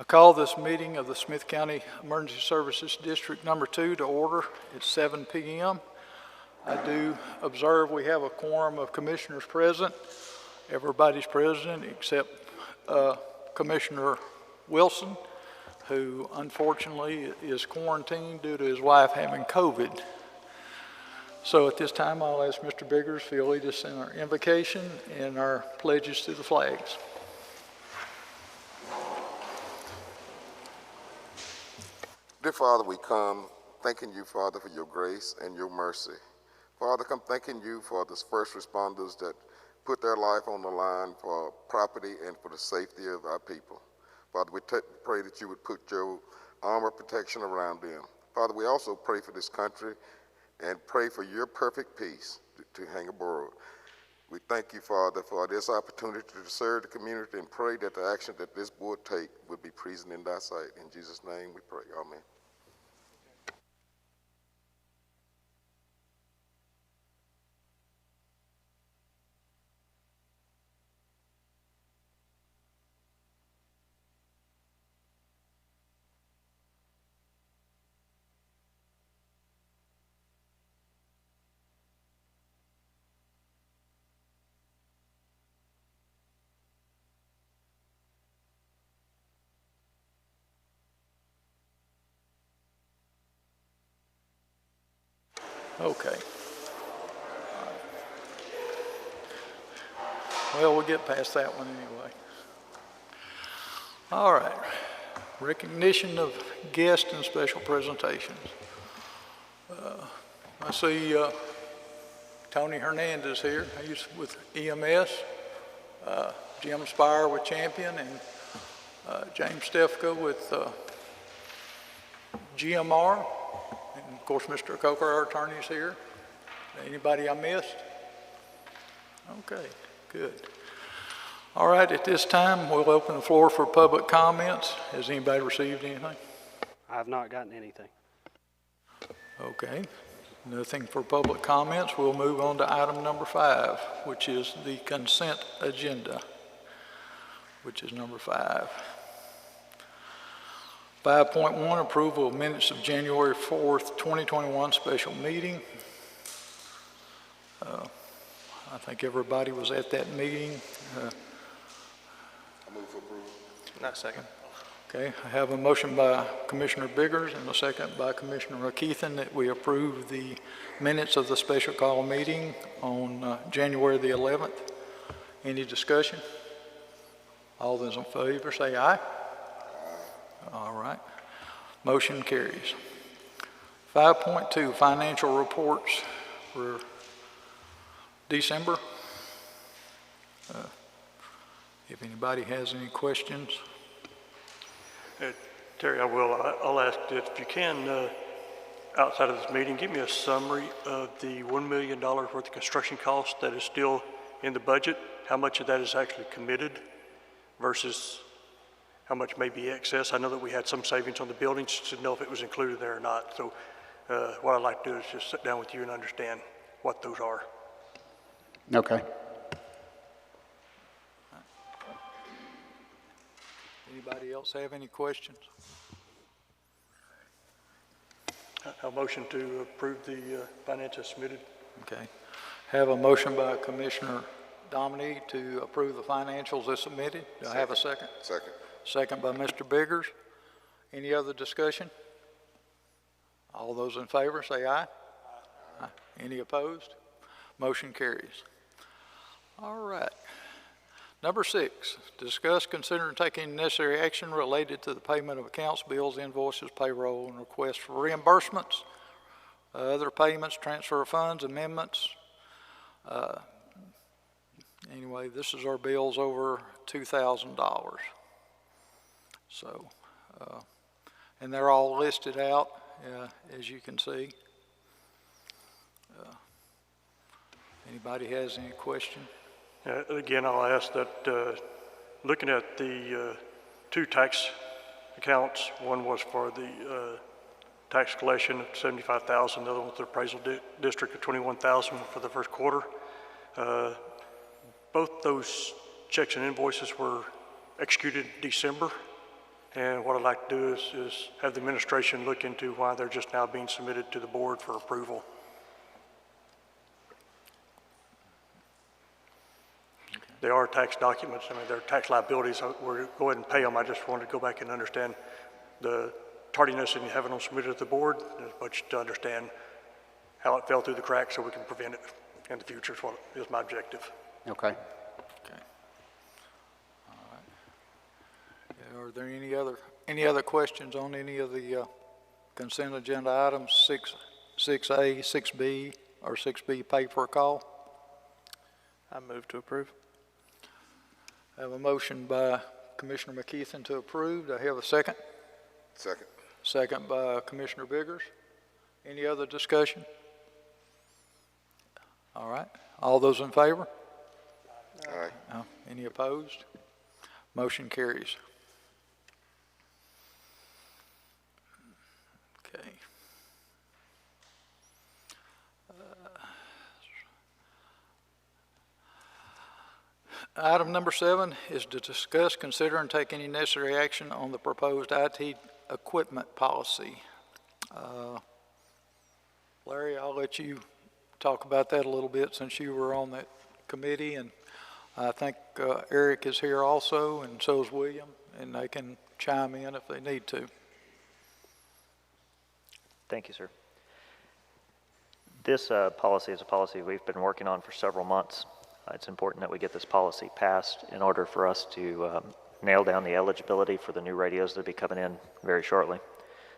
Call this meeting of the Smith County Emergency Services District Number 2 to order at 7 p.m. I do observe we have a quorum of commissioners present. Everybody's present except Commissioner Wilson, who unfortunately is quarantined due to his wife having COVID. So at this time, I'll ask Mr. Biggers to lead us in our invocation and our pledges to the flags. Dear Father, we come thanking you, Father, for your grace and your mercy. Father, come thanking you for the first responders that put their life on the line for property and for the safety of our people. Father, we pray that you would put your armor protection around them. Father, we also pray for this country and pray for your perfect peace to hang abroad. We thank you, Father, for this opportunity to serve the community and pray that the action that this board take will be pleasing in thy sight. In Jesus' name we pray. Amen. Okay. Well, we'll get past that one anyway. All right. Recognition of guests and special presentations. I see Tony Hernandez here. He's with EMS, Jim Spire with Champion, and James Stefka with GMR. And of course, Mr. Coker, our attorney, is here. Anybody I missed? Okay, good. All right, at this time, we'll open the floor for public comments. Has anybody received anything? I have not gotten anything. Okay, nothing for public comments. We'll move on to item number 5, which is the consent agenda, which is number 5. 5.1, approval of minutes of January 4th, 2021 special meeting. I think everybody was at that meeting. I move for approval. Not second. Okay, I have a motion by Commissioner Biggers and a second by Commissioner Keithan that we approve the minutes of the special call meeting on January the 11th. Any discussion? All those in favor say aye. All right, motion carries. 5.2, financial reports for December. If anybody has any questions. Terry, I'll ask that if you can, outside of this meeting, give me a summary of the $1 million worth of construction costs that is still in the budget. How much of that is actually committed versus how much may be excess? I know that we had some savings on the buildings, just to know if it was included there or not. So what I'd like to do is just sit down with you and understand what those are. Okay. Anybody else have any questions? A motion to approve the finances submitted. Okay. Have a motion by Commissioner Dominique to approve the financials as submitted. Do I have a second? Second. Second by Mr. Biggers. Any other discussion? All those in favor say aye. Aye. Any opposed? Motion carries. All right. Number 6, discuss, consider, and take any necessary action related to the payment of accounts, bills, invoices, payroll, and requests for reimbursements, other payments, transfer of funds, amendments. Anyway, this is our bills over $2,000. So, and they're all listed out, as you can see. Anybody has any question? Again, I'll ask that looking at the 2 tax accounts, one was for the tax collection of $75,000, the other one was the appraisal district of $21,000 for the first quarter. Both those checks and invoices were executed in December. And what I'd like to do is have the administration look into why they're just now being submitted to the board for approval. They are tax documents. I mean, they're tax liabilities. We're go ahead and pay them. I just wanted to go back and understand the tardiness in having them submitted to the board, but to understand how it fell through the cracks so we can prevent it in the future is what is my objective. Okay. Okay. All right. Yeah, are there any other questions on any of the consent agenda items, 6A, 6B, or 6B pay for a call? I move to approve. I have a motion by Commissioner McKeithen to approve. Do I have a second? Second. Second by Commissioner Biggers. Any other discussion? All right. All those in favor? Aye. No. Any opposed? Motion carries. Okay. Item number 7 is to discuss, consider, and take any necessary action on the proposed IT equipment policy. Larry, I'll let you talk about that a little bit since you were on that committee, and I think Eric is here also, and so is William, and they can chime in if they need to. Thank you, sir. This policy is a policy we've been working on for several months. It's important that we get this policy passed in order for us to nail down the eligibility for the new radios that will be coming in very shortly.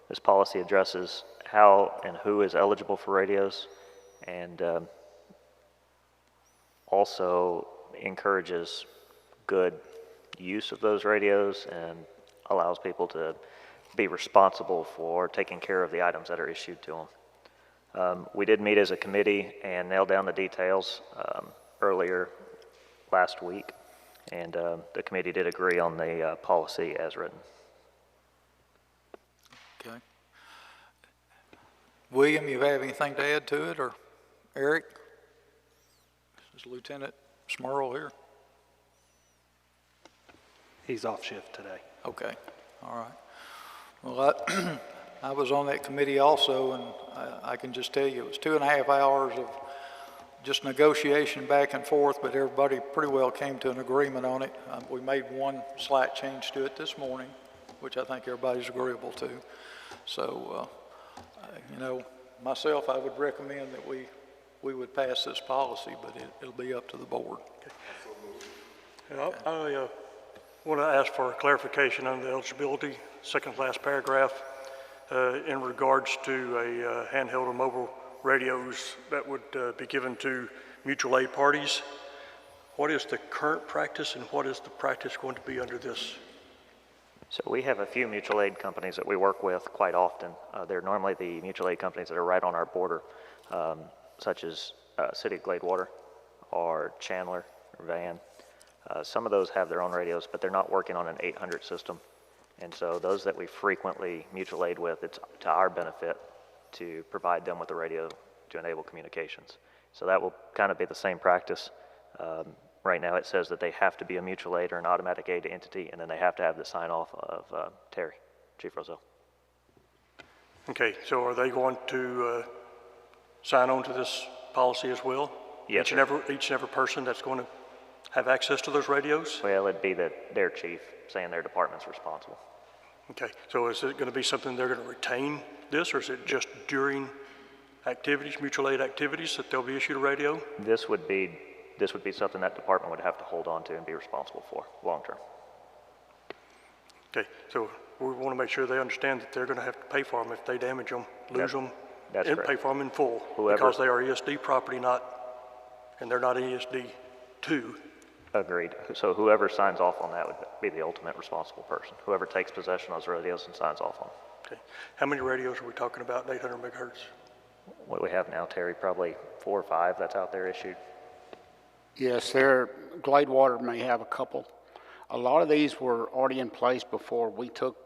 This policy addresses how and who is eligible for radios, and also encourages good use of those radios and allows people to be responsible for taking care of the items that are issued to them. We did meet as a committee and nail down the details earlier last week, and the committee did agree on the policy as written. Okay. William, you have anything to add to it, or Eric? Is Lieutenant Smurl here? He's off shift today. Okay, all right. Well, I was on that committee also, and I can just tell you it was 2.5 hours of just negotiation back and forth, but everybody pretty well came to an agreement on it. We made one slight change to it this morning, which I think everybody's agreeable to. So, you know, myself, I would recommend that we would pass this policy, but it'll be up to the board. Okay. I want to ask for clarification on the eligibility, second to last paragraph, in regards to a handheld or mobile radios that would be given to mutual aid parties. What is the current practice and what is the practice going to be under this? So we have a few mutual aid companies that we work with quite often. They're normally the mutual aid companies that are right on our border, such as City of Gladewater or Chandler or Van. Some of those have their own radios, but they're not working on an 800 system. And so those that we frequently mutual aid with, it's to our benefit to provide them with a radio to enable communications. So that will kind of be the same practice. Right now it says that they have to be a mutual aid or an automatic aid entity, and then they have to have the sign off of Terry, Chief Roselle. Okay, so are they going to sign on to this policy as well? Yes, each and every person that's going to have access to those radios? Well, it'd be their chief saying their department's responsible. Okay, so is it going to be something they're going to retain this, or is it just during activities, mutual aid activities, that they'll be issued a radio? This would be something that department would have to hold on to and be responsible for long term. Okay, so we want to make sure they understand that they're going to have to pay for them if they damage them, lose them, That's and correct. pay for them in full. Whoever- Because they are ESD property, and they're not ESD2. Agreed. So whoever signs off on that would be the ultimate responsible person. Whoever takes possession of those radios and signs off on them. Okay, how many radios are we talking about in 800 megahertz? What we have now, Terry, probably 4 or 5 that's out there issued. Yes, Gladewater may have a couple. A lot of these were already in place before we took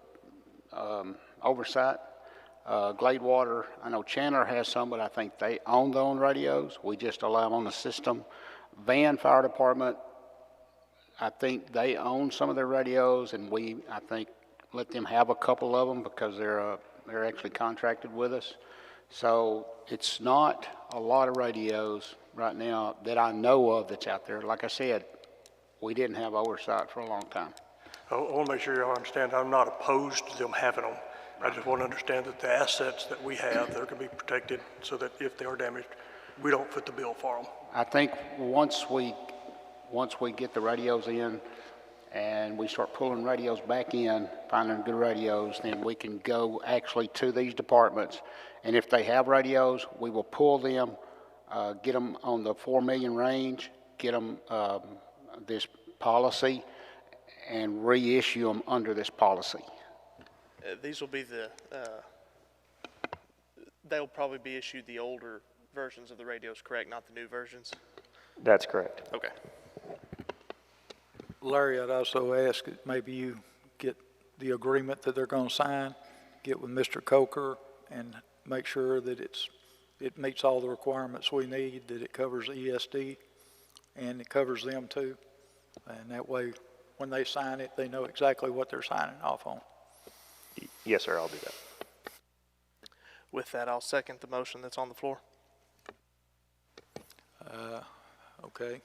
oversight. Gladewater, I know Chandler has some, but I think they own their own radios. We just allow them on the system. Van Fire Department, I think they own some of their radios, and I think let them have a couple of them because they're actually contracted with us. So it's not a lot of radios right now that I know of that's out there. Like I said, we didn't have oversight for a long time. I want to make sure y'all understand, I'm not opposed to them having them. I just want to understand that the assets that we have, they're going to be protected so that if they are damaged, we don't foot the bill for them. I think once we get the radios in and we start pulling radios back in, finding good radios, then we can go actually to these departments. And if they have radios, we will pull them, get them on the 4 million range, get them this policy, and reissue them under this policy. These will be they'll probably be issued the older versions of the radios, correct? Not the new versions? That's correct. Okay. Larry, I'd also ask that maybe you get the agreement that they're going to sign, get with Mr. Coker, and make sure that it meets all the requirements we need, that it covers ESD, and it covers them too. And that way, when they sign it, they know exactly what they're signing off on. Yes, sir, I'll do that. With that, I'll second the motion that's on the floor. Okay.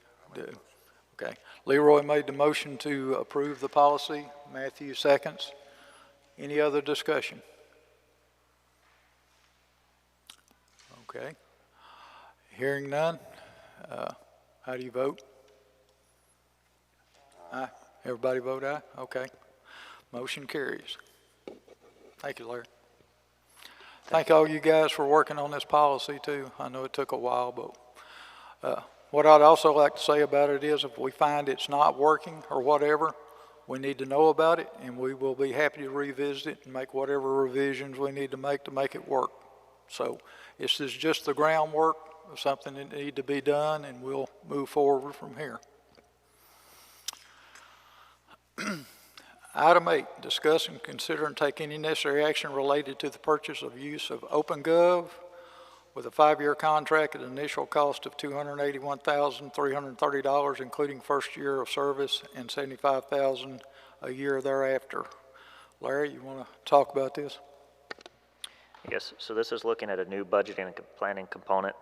Okay. Leroy made the motion to approve the policy. Matthew seconds. Any other discussion? Okay. Hearing none. How do you vote? Aye. Everybody vote aye? Okay. Motion carries. Thank you, Larry. Thank all you guys for working on this policy too. I know it took a while, but what I'd also like to say about it is if we find it's not working or whatever, we need to know about it, and we will be happy to revisit it and make whatever revisions we need to make it work. So this is just the groundwork of something that needs to be done, and we'll move forward from here. Item 8, discuss and consider and take any necessary action related to the purchase of use of OpenGov with a 5-year contract at an initial cost of $281,330, including first year of service, and $75,000 a year thereafter. Larry, you want to talk about this? Yes, so this is looking at a new budgeting and planning component,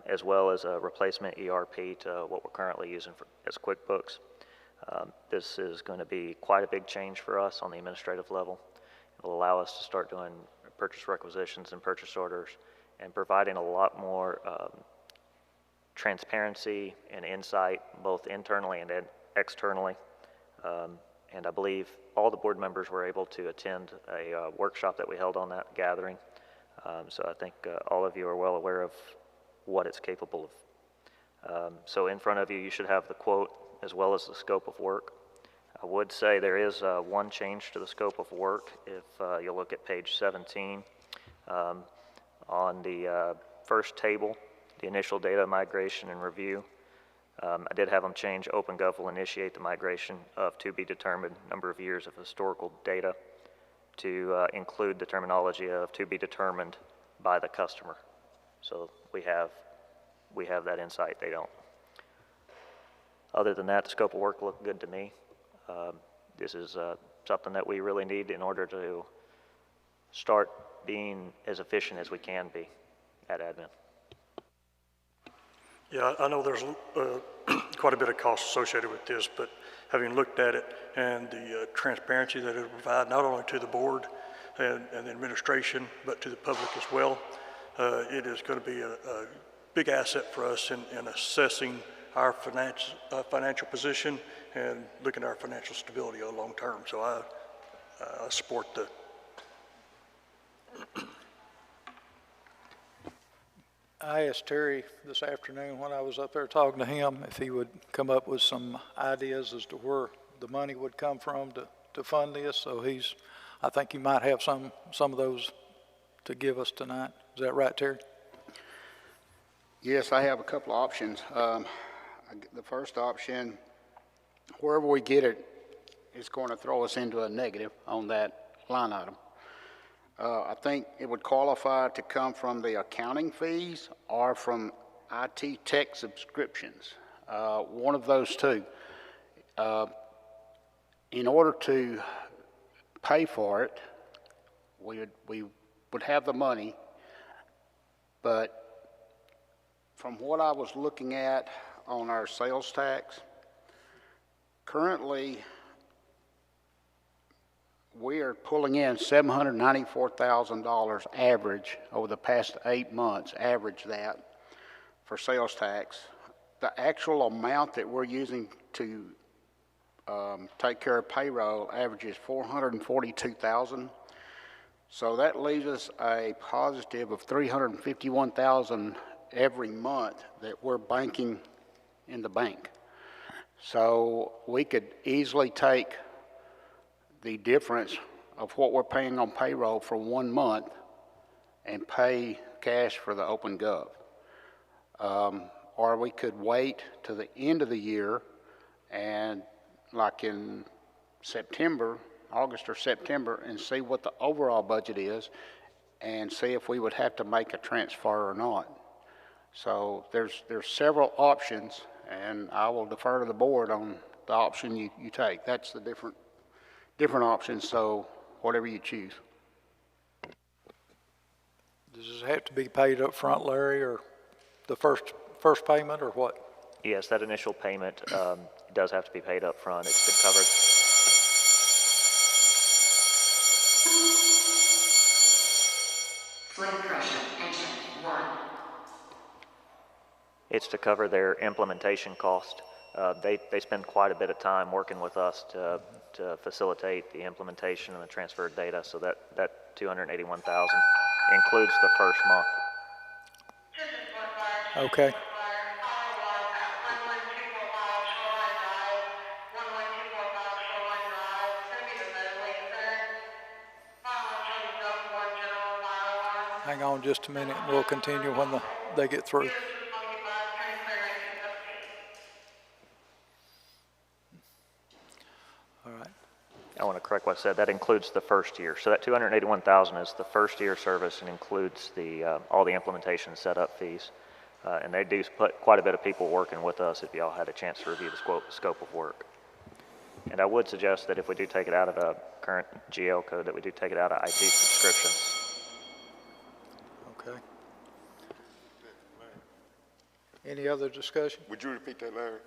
as well as a replacement ERP to what we're currently using as QuickBooks. This is going to be quite a big change for us on the administrative level. It will allow us to start doing purchase requisitions and purchase orders and providing a lot more transparency and insight, both internally and externally. And I believe all the board members were able to attend a workshop that we held on that gathering. So I think all of you are well aware of what it's capable of. So in front of you, you should have the quote as well as the scope of work. I would say there is one change to the scope of work. If you look at page 17, on the first table, the initial data migration and review, I did have them change OpenGov will initiate the migration of to be determined number of years of historical data to include the terminology of to be determined by the customer. So we have that insight, they don't. Other than that, the scope of work looked good to me. This is something that we really need in order to start being as efficient as we can be at admin. Yeah, I know there's quite a bit of cost associated with this, but having looked at it and the transparency that it will provide not only to the board and the administration, but to the public as well, it is going to be a big asset for us in assessing our financial position and looking at our financial stability long term. So I support the. I asked Terry this afternoon when I was up there talking to him if he would come up with some ideas as to where the money would come from to fund this. So I think he might have some of those to give us tonight. Is that right, Terry? Yes, I have a couple of options. The first option, wherever we get it, is going to throw us into a negative on that line item. I think it would qualify to come from the accounting fees or from IT tech subscriptions, one of those two. In order to pay for it. We would have the money, but from what I was looking at on our sales tax, currently we are pulling in $794,000 average over the past 8 months, average that for sales tax. The actual amount that we're using to take care of payroll averages $442,000. So that leaves us a positive of $351,000 every month that we're banking in the bank. So we could easily take the difference of what we're paying on payroll for 1 month and pay cash for the open gov. Or we could wait to the end of the year and like in September, August or September, and see what the overall budget is and see if we would have to make a transfer or not. So there's several options, and I will defer to the board on the option you take. That's the different options, so whatever you choose. Does this have to be paid up front, Larry, or the first payment, or what? Yes, that initial payment does have to be paid up front. It's been covered. Flame pressure, engine 1. It's to cover their implementation cost. They spend quite a bit of time working with us to facilitate the implementation and the transferred data, so that $281,000 includes the first month. Okay. Hang on just a minute, we'll continue when they get through. All right. I want to correct what I said. That includes the first year. So that $281,000 is the first year service and includes all the implementation setup fees. And they do put quite a bit of people working with us if y'all had a chance to review the scope of work. And I would suggest that if we do take it out of the current GL code, that we do take it out of IT subscriptions. Okay. Any other discussion? Would you repeat that, Larry?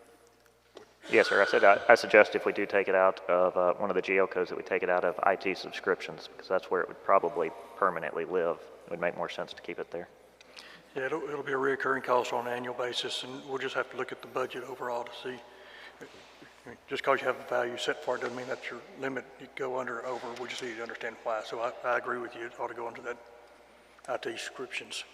Yes, sir. I said I suggest if we do take it out of one of the GL codes, that we take it out of IT subscriptions, because that's where it would probably permanently live. It would make more sense to keep it there. Yeah, it'll be a recurring cost on an annual basis, and we'll just have to look at the budget overall to see. Just because you have a value set for it doesn't mean that's your limit. You go under or over. We just need to understand why. So I agree with you. It ought to go into that IT subscriptions.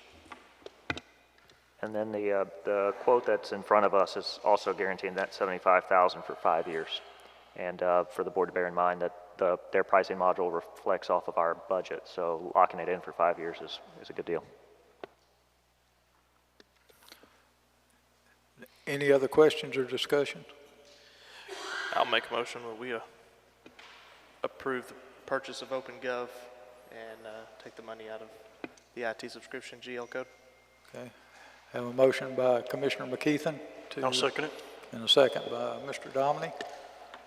And then the quote that's in front of us is also guaranteeing that $75,000 for 5 years. And for the board to bear in mind that their pricing module reflects off of our budget, so locking it in for 5 years is a good deal. Any other questions or discussion? I'll make a motion that we approve the purchase of OpenGov and take the money out of the IT subscription GL code. Okay. Have a motion by Commissioner McKeithen. I'll second it. And a second by Mr. Dominy.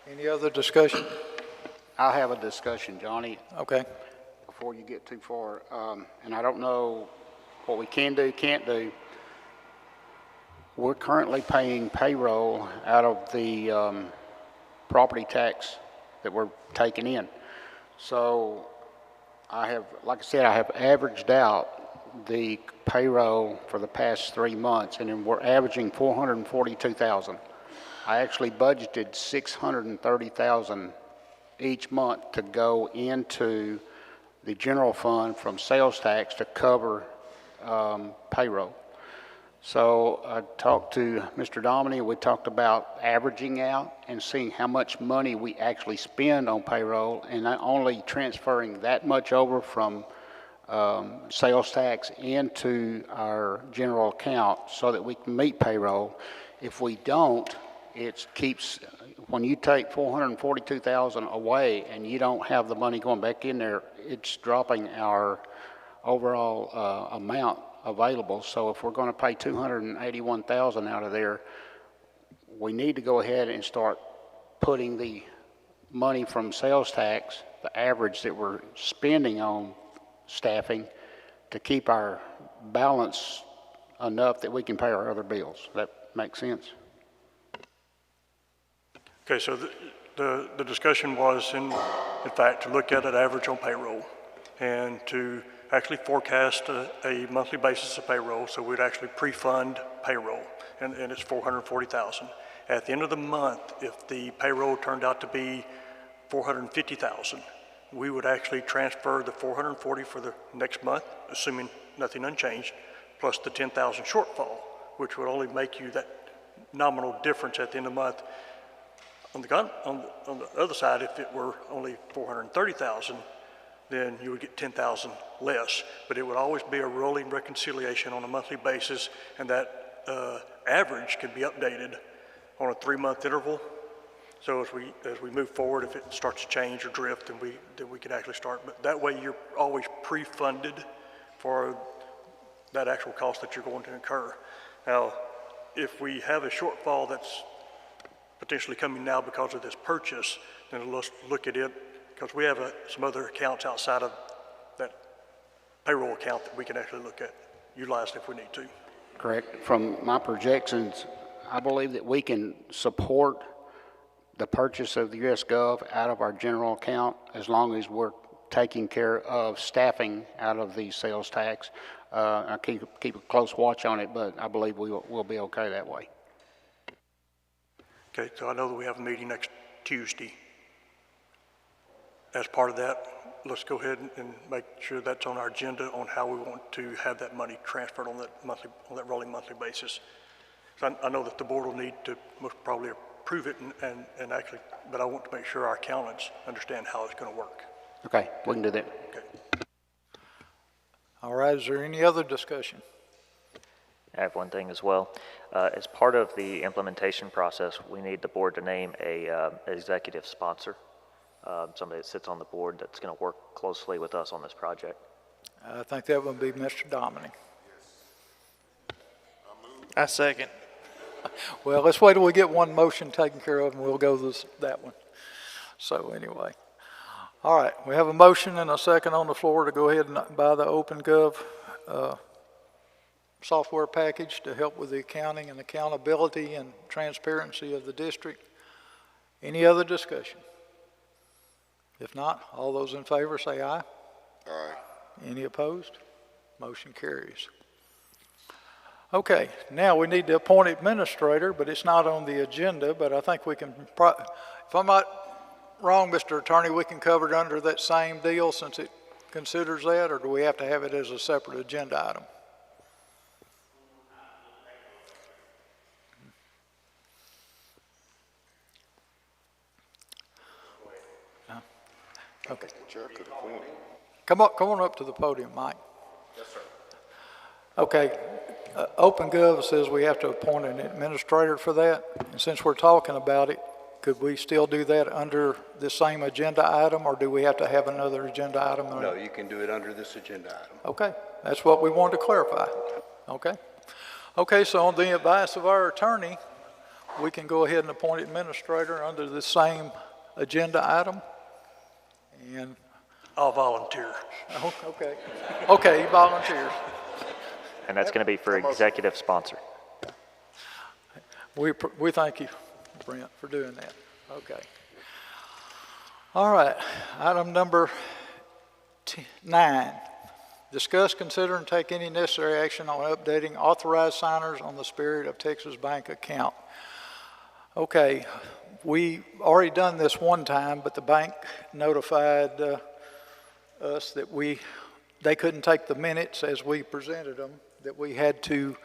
Any other discussion? I'll have a discussion, Johnny, Okay. before you get too far. And I don't know what we can do, can't do. We're currently paying payroll out of the property tax that we're taking in. So I have, like I said, I have averaged out the payroll for the past 3 months, and then we're averaging $442,000. I actually budgeted $630,000 each month to go into the general fund from sales tax to cover payroll. So I talked to Mr. Dominy. We talked about averaging out and seeing how much money we actually spend on payroll, and not only transferring that much over from sales tax into our general account so that we can meet payroll. If we don't, it keeps, when you take $442,000 away and you don't have the money going back in there, it's dropping our overall amount available. So if we're going to pay $281,000 out of there, we need to go ahead and start putting the money from sales tax the average that we're spending on staffing to keep our balance enough that we can pay our other bills. That makes sense? Okay, so the discussion was, in fact, to look at an average on payroll and to actually forecast a monthly basis of payroll, so we'd actually pre-fund payroll, and it's 440,000. At the end of the month, if the payroll turned out to be 450,000, we would actually transfer the 440 for the next month, assuming nothing unchanged, plus the 10,000 shortfall, which would only make you that nominal difference at the end of the month. On the other side, if it were only 430,000, then you would get 10,000 less. But it would always be a rolling reconciliation on a monthly basis, and that average could be updated on a 3-month interval. So as we move forward, if it starts to change or drift, then we can actually start. But that way, you're always pre-funded for that actual cost that you're going to incur. Now, if we have a shortfall that's potentially coming now because of this purchase, then let's look at it, because we have some other accounts outside of that payroll account that we can actually look at, utilize if we need to. Correct. From my projections, I believe that we can support the purchase of the US Gov out of our general account as long as we're taking care of staffing out of the sales tax. I keep a close watch on it, but I believe we'll be okay that way. Okay, so I know that we have a meeting next Tuesday. As part of that, let's go ahead and make sure that's on our agenda on how we want to have that money transferred on that rolling monthly basis. So I know that the board will need to most probably approve it and actually, but I want to make sure our accountants understand how it's going to work. Okay, we can do that. Okay. All right, is there any other discussion? I have one thing as well. As part of the implementation process, we need the board to name a executive sponsor, somebody that sits on the board that's going to work closely with us on this project. I think that would be Mr. Dominic. I second. Well, let's wait till we get one motion taken care of, and we'll go that one. So anyway, all right, we have a motion and a second on the floor to go ahead and buy the OpenGov software package to help with the accounting and accountability and transparency of the district. Any other discussion? If not, all those in favor say aye. Aye. Any opposed? Motion carries. Okay, now we need to appoint administrator, but it's not on the agenda, but I think we can, if I'm not wrong, Mr. Attorney, we can cover it under that same deal since it considers that, or do we have to have it as a separate agenda item? Okay. Chair could appoint. Come on up to the podium, Mike. Yes, sir. Okay. OpenGov says we have to appoint an administrator for that. And since we're talking about it, could we still do that under the same agenda item, or do we have to have another agenda item? No, you can do it under this agenda item. Okay. That's what we wanted to clarify. Okay. Okay, so on the advice of our attorney, we can go ahead and appoint administrator under the same agenda item. And I'll volunteer. oh, okay. Okay, he volunteers. And that's going to be for executive sponsor. We thank you, Brent, for doing that. Okay. All right. Item number 9. Discuss, consider, and take any necessary action on updating authorized signers on the Spirit of Texas Bank account. Okay. We already done this one time, but the bank notified us that they couldn't take the minutes as we presented them, that we had to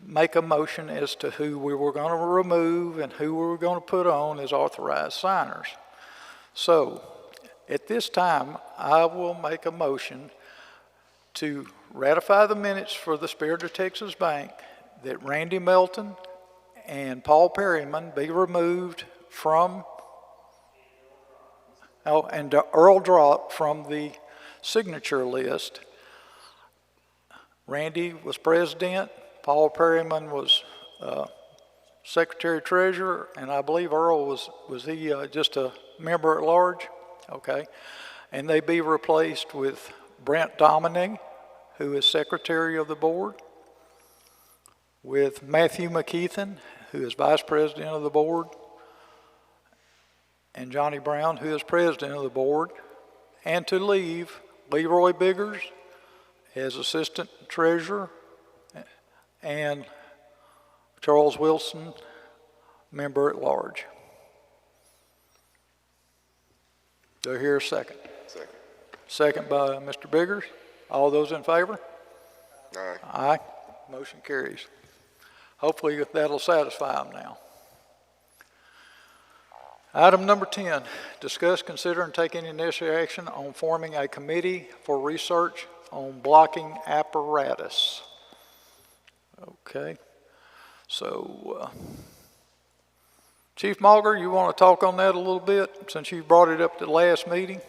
make a motion as to who we were going to remove and who we were going to put on as authorized signers. So at this time, I will make a motion to ratify the minutes for the Spirit of Texas Bank, that Randy Melton and Paul Perryman be removed from, and Earl dropped from the signature list. Randy was president, Paul Perryman was secretary treasurer, and I believe Earl was he just a member at large? okay? And they be replaced with Brent Dominic, who is Secretary of the Board, with Matthew McKeithen, who is Vice President of the Board, and Johnny Brown, who is President of the Board, and to leave Leroy Biggers as Assistant Treasurer, and Charles Wilson, Member at Large. Do I hear a second? Second. Second by Mr. Biggers. All those in favor? Aye. Aye. Motion carries. Hopefully that'll satisfy them now. Item number 10, discuss, consider, and take any necessary action on forming a committee for research on blocking apparatus. Okay. So, Chief Mauger, you want to talk on that a little bit since you brought it up at the last meeting?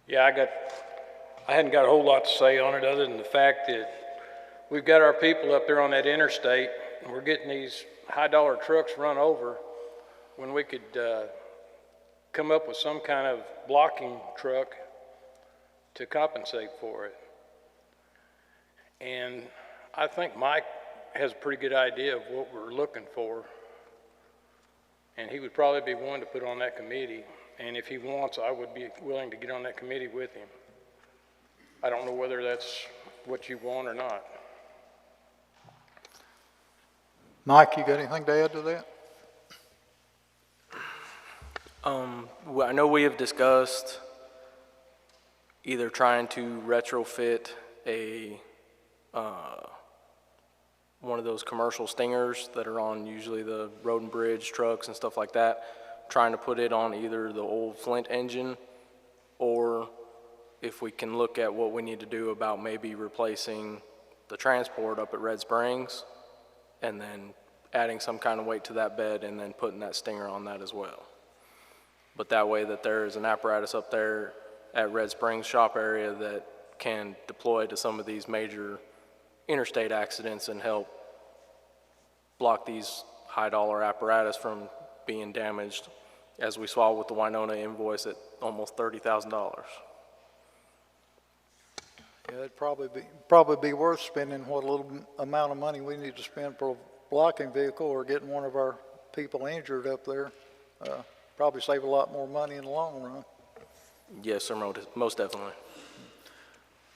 Yeah, I hadn't got a whole lot to say on it other than the fact that we've got our people up there on that interstate and we're getting these high dollar trucks run over when we could come up with some kind of blocking truck to compensate for it. And I think Mike has a pretty good idea of what we're looking for. And he would probably be one to put on that committee. And if he wants, I would be willing to get on that committee with him. I don't know whether that's what you want or not. Mike, you got anything to add to that? Well, I know we have discussed either trying to retrofit a one of those commercial stingers that are on usually the road and bridge trucks and stuff like that, trying to put it on either the old Flint engine, or if we can look at what we need to do about maybe replacing the transport up at Red Springs and then adding some kind of weight to that bed and then putting that stinger on that as well. But that way that there is an apparatus up there at Red Springs shop area that can deploy to some of these major interstate accidents and help block these high dollar apparatus from being damaged, as we saw with the Winona invoice at almost $30,000. Yeah, it'd probably be worth spending what little amount of money we need to spend for a blocking vehicle or getting one of our people injured up there. Probably save a lot more money in the long run. Yes, sir, most definitely.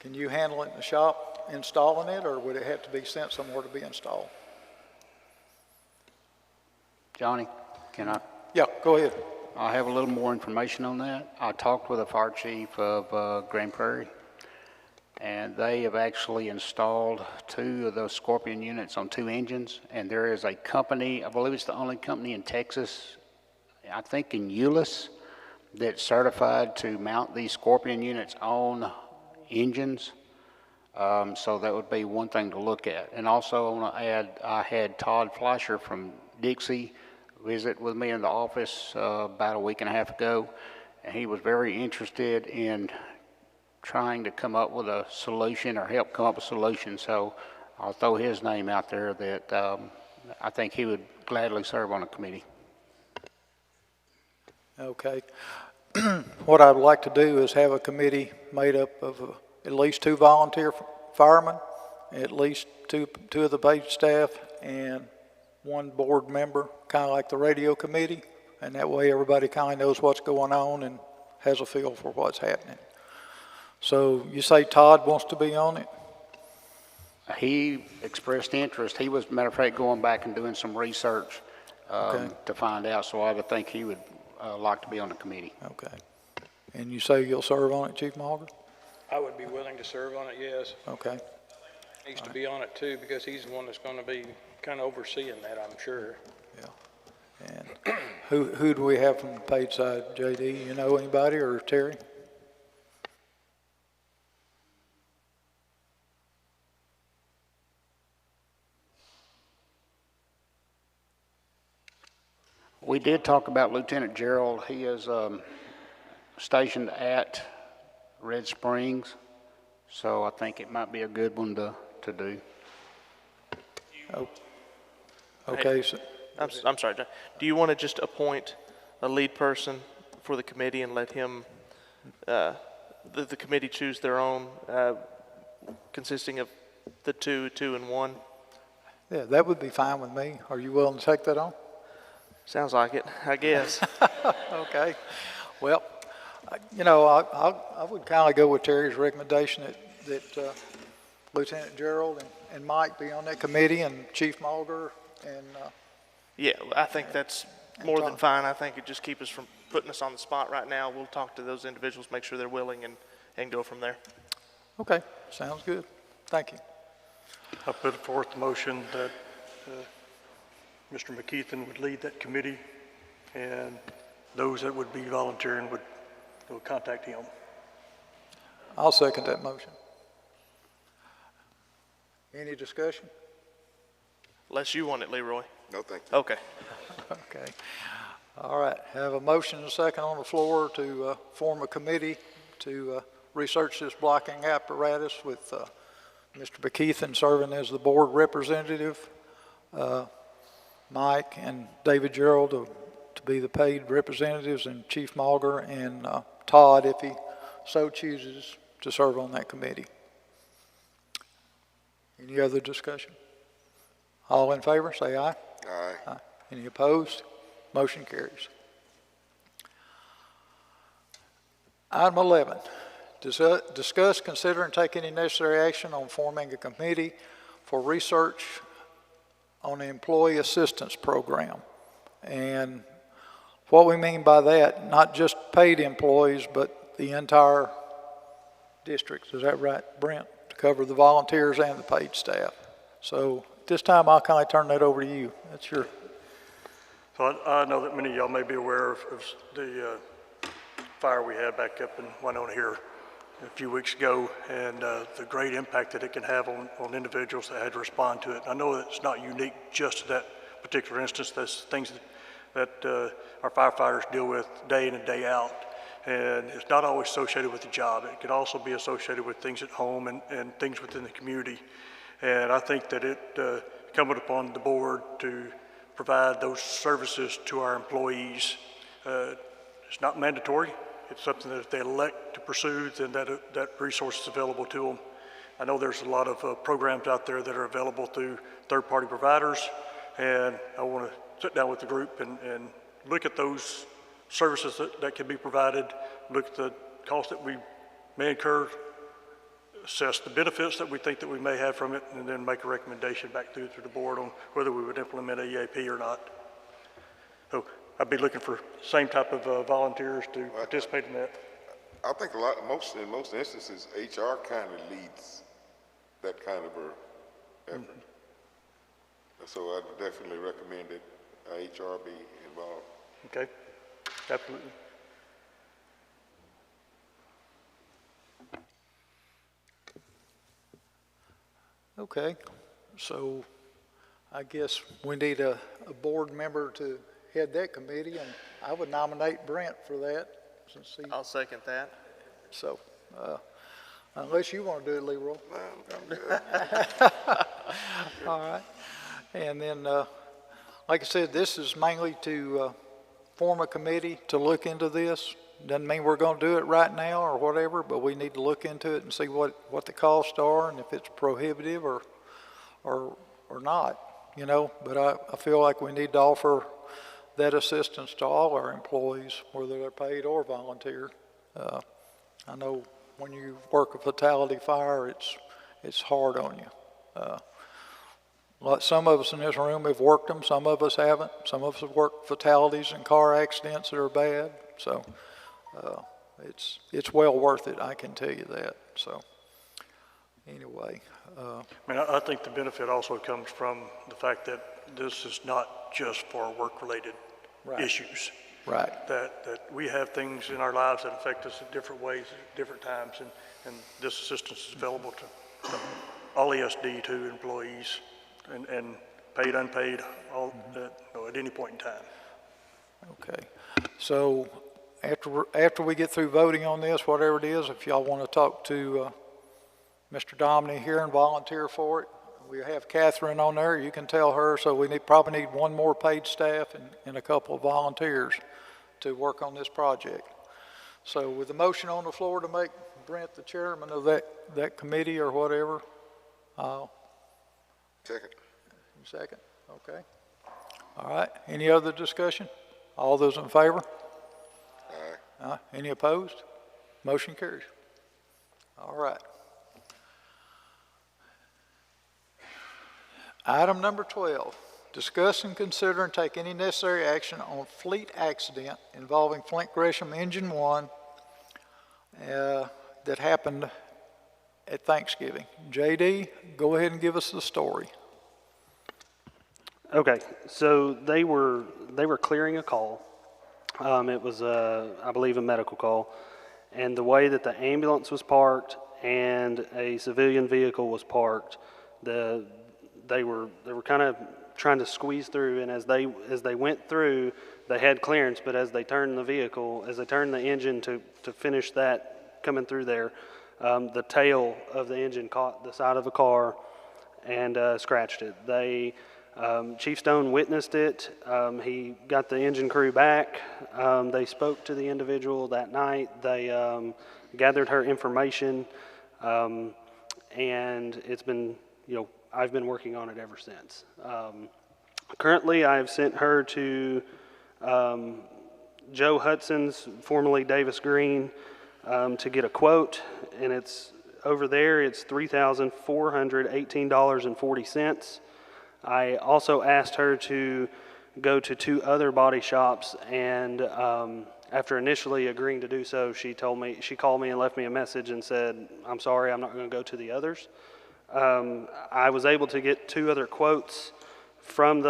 Can you handle it in the shop, installing it, or would it have to be sent somewhere to be installed? Johnny, can I? Yeah, go ahead. I have a little more information on that. I talked with the fire chief of Grand Prairie, and they have actually installed 2 of those Scorpion units on 2 engines, and there is a company, I believe it's the only company in Texas, I think in Euless, that's certified to mount these Scorpion units on engines. So that would be one thing to look at. And also I want to add, I had Todd Fleischer from Dixie visit with me in the office about a week and a half ago, and he was very interested in trying to come up with a solution or help come up with a solution. So I'll throw his name out there that I think he would gladly serve on a committee. Okay. What I'd like to do is have a committee made up of at least 2 volunteer firemen, at least two of the paid staff, and 1 board member, kind of like the radio committee, and that way everybody kind of knows what's going on and has a feel for what's happening. So you say Todd wants to be on it? He expressed interest. He was, matter of fact, going back and doing some research to find out, so I would think he would like to be on the committee. Okay. And you say you'll serve on it, Chief Morgan? I would be willing to serve on it, yes. Okay. He needs to be on it too, because he's the one that's going to be kind of overseeing that, I'm sure. Yeah. And who do we have from the paid side, JD? You know anybody, or Terry? We did talk about Lieutenant Gerald. He is stationed at Red Springs, So I think it might be a good one to do. Oh, okay, so, I'm sorry, John. Do you want to just appoint a lead person for the committee and let him, the committee choose their own, consisting of the two, and one? yeah, that would be fine with me. Are you willing to take that on? Sounds like it, I guess. Okay. Well, I would kind of go with Terry's recommendation that Lieutenant Gerald and Mike be on that committee, and Chief Mulger and, Yeah, I think that's more than fine. I think it just keeps us from putting us on the spot right now. We'll talk to those individuals, make sure they're willing, and go from there. okay, sounds good. Thank you. I put forth the motion that Mr. McKeithen would lead that committee, and those that would be volunteering would contact him. I'll second that motion. Any discussion? Unless you want it, Leroy. No, thank you. Okay. Okay. All right, have a motion and a second on the floor to form a committee to research this blocking apparatus with Mr. McKeithen serving as the board representative, Mike and David Gerald to be the paid representatives, and Chief Mulger and Todd, if he so chooses, to serve on that committee. Any other discussion? All in favor, say aye. Aye. Aye. Any opposed? Motion carries. Item 11, discuss, consider, and take any necessary action on forming a committee for research on the Employee Assistance Program. And what we mean by that, not just paid employees, but the entire district. Is that right, Brent? To cover the volunteers and the paid staff. So at this time, I'll kind of turn that over to you. That's your... So I know that many of y'all may be aware of the fire we had back up in Winona here a few weeks ago, and the great impact that it can have on individuals that had to respond to it. I know that it's not unique just to that particular instance. That's things that our firefighters deal with day in and day out, and it's not always associated with the job. It can also be associated with things at home and things within the community. And I think that it incumbent upon the board to provide those services to our employees. It's not mandatory. It's something that if they elect to pursue, then that resource is available to them. I know there's a lot of programs out there that are available through third-party providers, and I want to sit down with the group and look at those services that can be provided, look at the cost that we may incur, assess the benefits that we think that we may have from it, and then make a recommendation back through to the board on whether we would implement a EAP or not. So I'd be looking for same type of volunteers to participate in that. I think in most instances, HR kind of leads that kind of a effort. So I definitely recommend that HR be involved. Okay, absolutely. Okay, so I guess we need a board member to head that committee, and I would nominate Brent for that, since he, I'll second that. so, unless you want to do it, Leroy. I'm good. All right, and then, like I said, this is mainly to form a committee to look into this. Doesn't mean we're going to do it right now or whatever, but we need to look into it and see what the costs are and if it's prohibitive or not, you know. But I feel like we need to offer that assistance to all our employees, whether they're paid or volunteer. I know when you work a fatality fire, it's hard on you. Like some of us in this room have worked them, some of us haven't. Some of us have worked fatalities and car accidents that are bad. So it's well worth it, I can tell you that. So anyway. I mean, I think the benefit also comes from the fact that this is not just for work-related issues. Right. That we have things in our lives that affect us in different ways at different times, and this assistance is available to all ESD2 employees and paid, unpaid, all at any point in time. Okay. So after we get through voting on this, whatever it is, if y'all want to talk to Mr. Domney here and volunteer for it. We have Catherine on there, you can tell her, so we probably need one more paid staff and a couple of volunteers to work on this project. So with the motion on the floor to make Brent the chairman of that committee or whatever, Second. second, okay. All right, any other discussion? All those in favor? Aye. Any opposed? Motion carries. All right. Item number 12, discuss and consider and take any necessary action on fleet accident involving Flint Gresham Engine 1 that happened at Thanksgiving. JD, go ahead and give us the story. Okay, so they were clearing a call. It was, I believe, a medical call. And the way that the ambulance was parked and a civilian vehicle was parked, they were kind of trying to squeeze through. And as they went through, they had clearance. But as they turned the engine to finish that coming through there, the tail of the engine caught the side of a car and scratched it. Chief Stone witnessed it. He got the engine crew back. They spoke to the individual that night. They gathered her information, and it's been, I've been working on it ever since. Currently, I've sent her to Joe Hudson's, formerly Davis Green, to get a quote, and it's over there. It's $3,418.40. I also asked her to go to 2 other body shops, and after initially agreeing to do so, she called me and left me a message and said, "I'm sorry, I'm not going to go to the others." I was able to get 2 other quotes from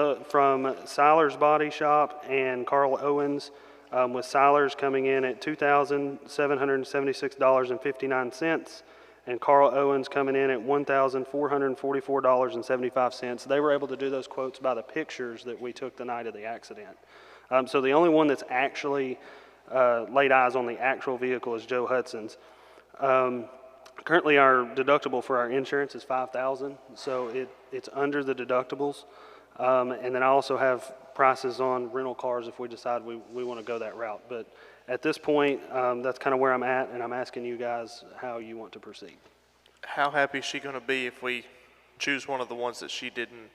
Seiler's Body Shop and Carl Owens, with Seiler's coming in at $2,776.59. and Carl Owens coming in at $1,444.75. They were able to do those quotes by the pictures that we took the night of the accident. So the only one that's actually laid eyes on the actual vehicle is Joe Hudson's. Currently, our deductible for our insurance is $5,000, so it's under the deductibles. And then I also have prices on rental cars if we decide we want to go that route. But at this point, that's kind of where I'm at, and I'm asking you guys how you want to proceed. How happy is she going to be if we choose one of the ones that she didn't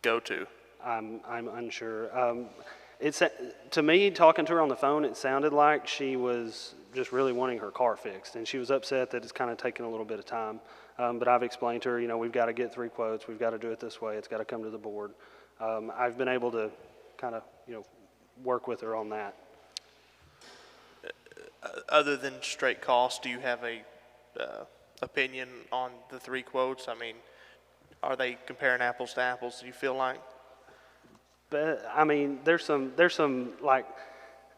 go to? I'm unsure. To me, talking to her on the phone, it sounded like she was just really wanting her car fixed, and she was upset that it's kind of taking a little bit of time. But I've explained to her, we've got to get 3 quotes. We've got to do it this way. It's got to come to the board. I've been able to kind of, work with her on that. Other than straight cost, do you have a opinion on the 3 quotes? I mean, are they comparing apples to apples, do you feel like? But I mean, there's some like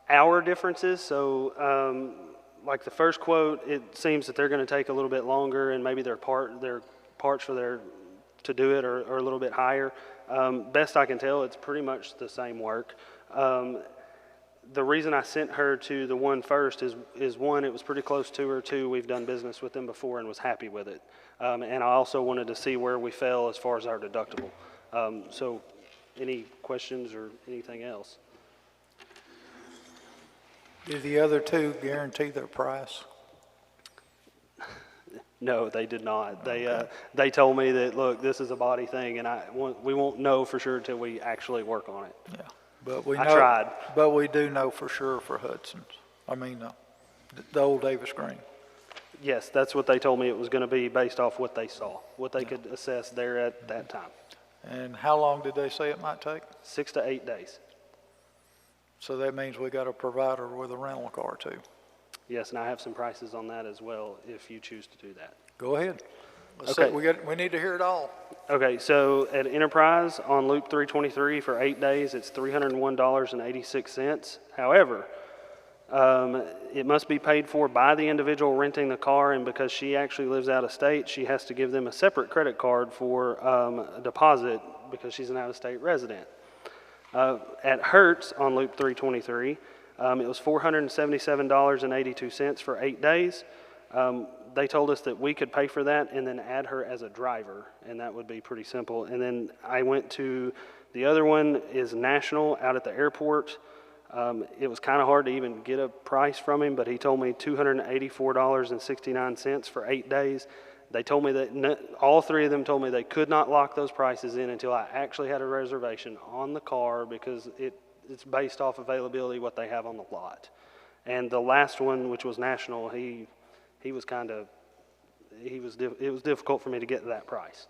hour differences. So like the first quote, it seems that they're going to take a little bit longer, and maybe their parts to do it are a little bit higher. Best I can tell, it's pretty much the same work. The reason I sent her to the one first is one, it was pretty close to her. 2, we've done business with them before and was happy with it. And I also wanted to see where we fell as far as our deductible. So any questions or anything else? Did the other 2 guarantee their price? No, they did not. They told me that, look, this is a body thing, and we won't know for sure until we actually work on it. Yeah, but I tried. But we do know for sure for Hudson's. I mean, the old Davis Green. Yes, that's what they told me it was going to be based off what they saw, what they could assess there at that time. And how long did they say it might take? 6 to 8 days. So that means we got a provider with a rental car too. Yes, and I have some prices on that as well if you choose to do that. Go ahead. Okay. We need to hear it all. Okay, so at Enterprise on Loop 323 for 8 days, it's $301.86. However, it must be paid for by the individual renting the car, and because she actually lives out of state, she has to give them a separate credit card for a deposit because she's an out-of-state resident. At Hertz on Loop 323, it was $477.82 for 8 days. they told us that we could pay for that and then add her as a driver, and that would be pretty simple. And then I went to, the other one is National out at the airport. It was kind of hard to even get a price from him, but he told me $284.69 for 8 days. They told me that all three of them told me they could not lock those prices in until I actually had a reservation on the car, because it's based off availability, what they have on the lot. And the last one, which was National, it was difficult for me to get to that price.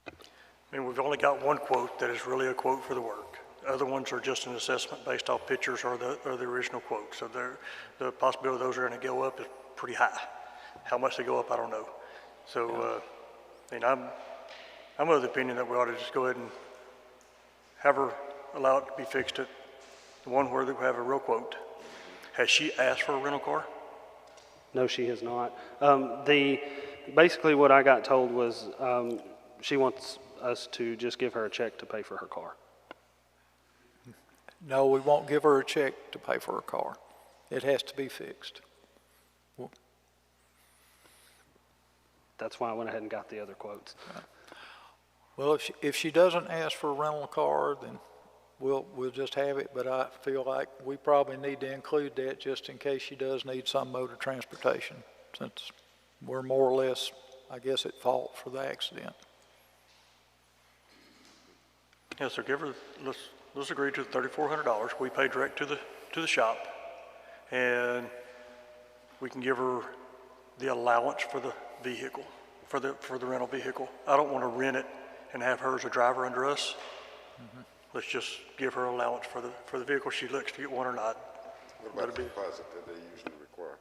I mean, we've only got one quote that is really a quote for the work. Other ones are just an assessment based off pictures or the original quote. So the possibility those are going to go up is pretty high. How much they go up, I don't know. So, I mean, I'm of the opinion that we ought to just go ahead and have her allow it to be fixed at the one where we have a real quote. Has she asked for a rental car? No, she has not. Basically what I got told was she wants us to just give her a check to pay for her car. No, we won't give her a check to pay for her car. It has to be fixed. That's why I went ahead and got the other quotes. Well, if she doesn't ask for a rental car, then we'll just have it, but I feel like we probably need to include that just in case she does need some mode of transportation, since we're more or less, I guess, at fault for the accident. Yes, sir. Let's agree to the $3,400. We pay direct to the shop, and we can give her the allowance for the vehicle, for the rental vehicle. I don't want to rent it and have her as a driver under us. Mm-hmm. Let's just give her allowance for the vehicle. She looks to get one or not. What about the deposit that they usually require?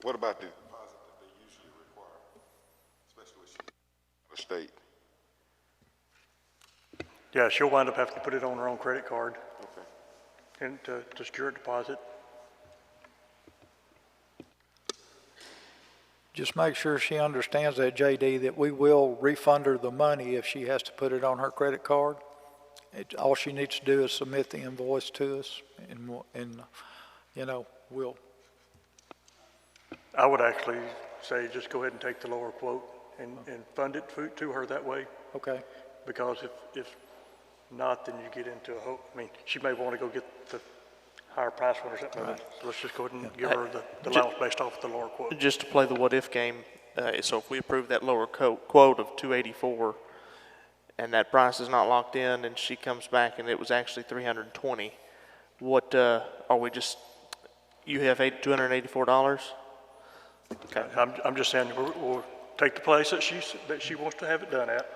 What about the deposit that they usually require, especially when she's out of state? Yeah, she'll wind up having to put it on her own credit card. Okay. And to secure a deposit. Just make sure she understands that, JD, that we will refund her the money if she has to put it on her credit card. All she needs to do is submit the invoice to us, and we'll. I would actually say just go ahead and take the lower quote and fund it to her that way. Okay. Because if not, then you get into she may want to go get the higher price one or something. Right. So let's just go ahead and give her the allowance based off the lower quote. Just to play the what-if game, so if we approve that lower quote of $284, and that price is not locked in, and she comes back and it was actually $320, what are we just? You have $284. Okay. I'm just saying we'll take the place that she wants to have it done at.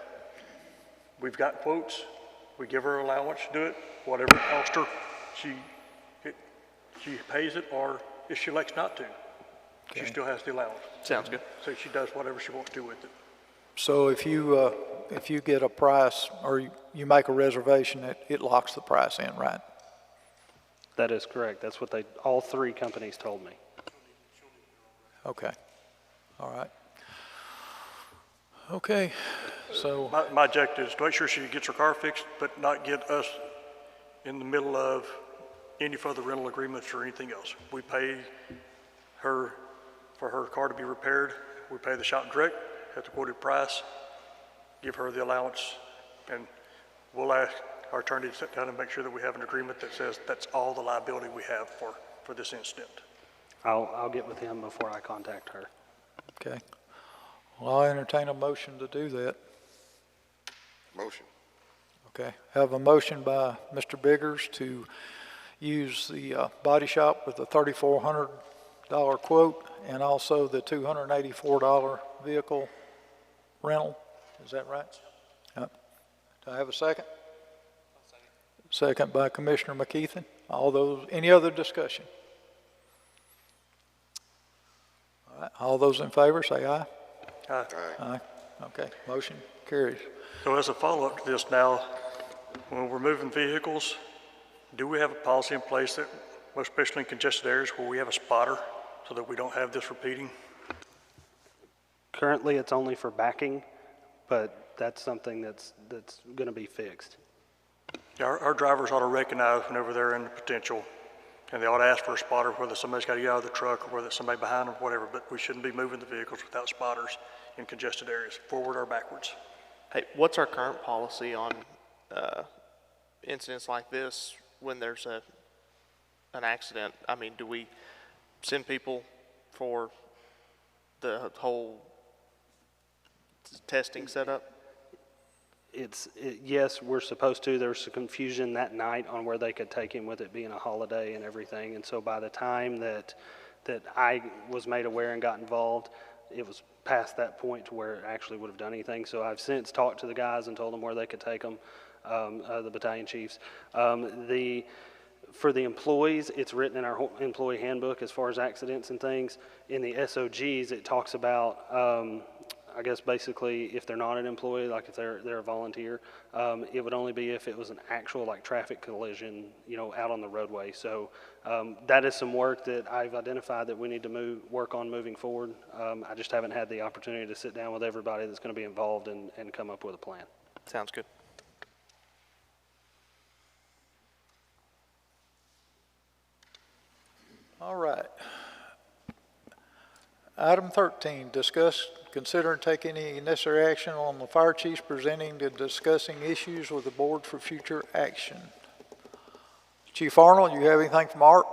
We've got quotes. We give her allowance to do it. Whatever it costs her, she pays it, or if she elects not to, she still has the allowance. Sounds good. So she does whatever she wants to with it. So if you get a price or you make a reservation, it locks the price in, right? That is correct. That's what all three companies told me. Okay. All right. Okay. So My objective is to make sure she gets her car fixed, but not get us in the middle of any further rental agreements or anything else. We pay her for her car to be repaired. We pay the shop direct at the quoted price, give her the allowance, and we'll ask our attorney to sit down and make sure that we have an agreement that says that's all the liability we have for this incident. I'll get with him before I contact her. okay. Well, I entertain a motion to do that. Motion. Okay. Have a motion by Mr. Biggers to use the body shop with the $3,400 quote and also the $284 vehicle rental. Is that right? Yep. Do I have a second? Second by Commissioner McKeithen. Any other discussion? All right. All those in favor say aye. Aye. Aye. Okay. Motion carries. So as a follow-up to this now, when we're moving vehicles, do we have a policy in place that, especially in congested areas, where we have a spotter so that we don't have this repeating? Currently, it's only for backing, but that's something that's going to be fixed. Yeah, our drivers ought to recognize whenever they're in the potential, and they ought to ask for a spotter, whether somebody's got to get out of the truck or whether it's somebody behind them, whatever, but we shouldn't be moving the vehicles without spotters in congested areas, forward or backwards. Hey, what's our current policy on incidents like this when there's an accident? I mean, do we send people for the whole testing setup? Yes, we're supposed to. There was some confusion that night on where they could take him with it being a holiday and everything. And so by the time that I was made aware and got involved, it was past that point to where it actually would have done anything. So I've since talked to the guys and told them where they could take them, the battalion chiefs. For the employees, it's written in our employee handbook as far as accidents and things. In the SOGs, it talks about, I guess basically if they're not an employee, like if they're a volunteer, it would only be if it was an actual like traffic collision, out on the roadway. So that is some work that I've identified that we need to work on moving forward. I just haven't had the opportunity to sit down with everybody that's going to be involved and come up with a plan. Sounds good. All right. Item 13, discuss, consider and take any necessary action on the fire chiefs presenting and discussing issues with the board for future action. Chief Arnold, you have anything from Art?